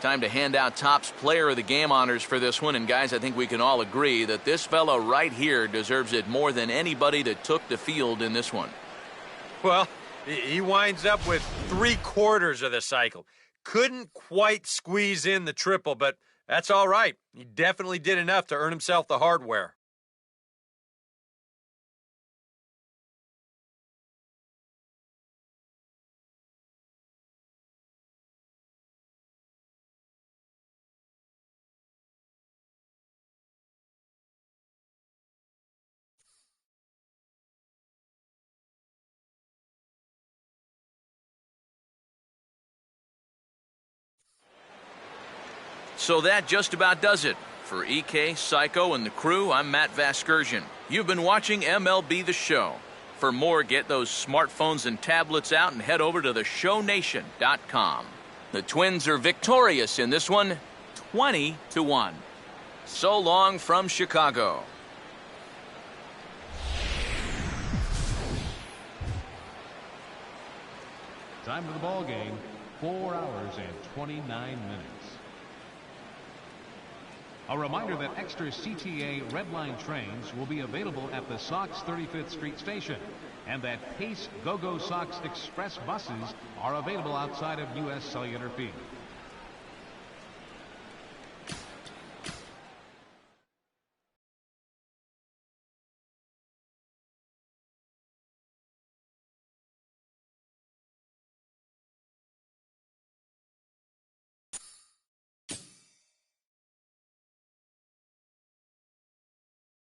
Time to hand out Topps Player of the Game honors for this one. And guys, I think we can all agree that this fellow right here deserves it more than anybody that took the field in this one. Well, he winds up with 3/4 of the cycle. Couldn't quite squeeze in the triple, but that's all right. He definitely did enough to earn himself the hardware. So that just about does it. For EK, Psycho, and the crew, I'm Matt Vasgersian. You've been watching MLB The Show. For more, get those smartphones and tablets out and head over to theshownation.com. The Twins are victorious in this one, 20-1. So long from Chicago. Time for the ball game, 4 hours and 29 minutes. A reminder that extra CTA Red Line trains will be available at the Sox 35th Street station, and that Pace Go-Go Sox Express buses are available outside of U.S. Cellular Field.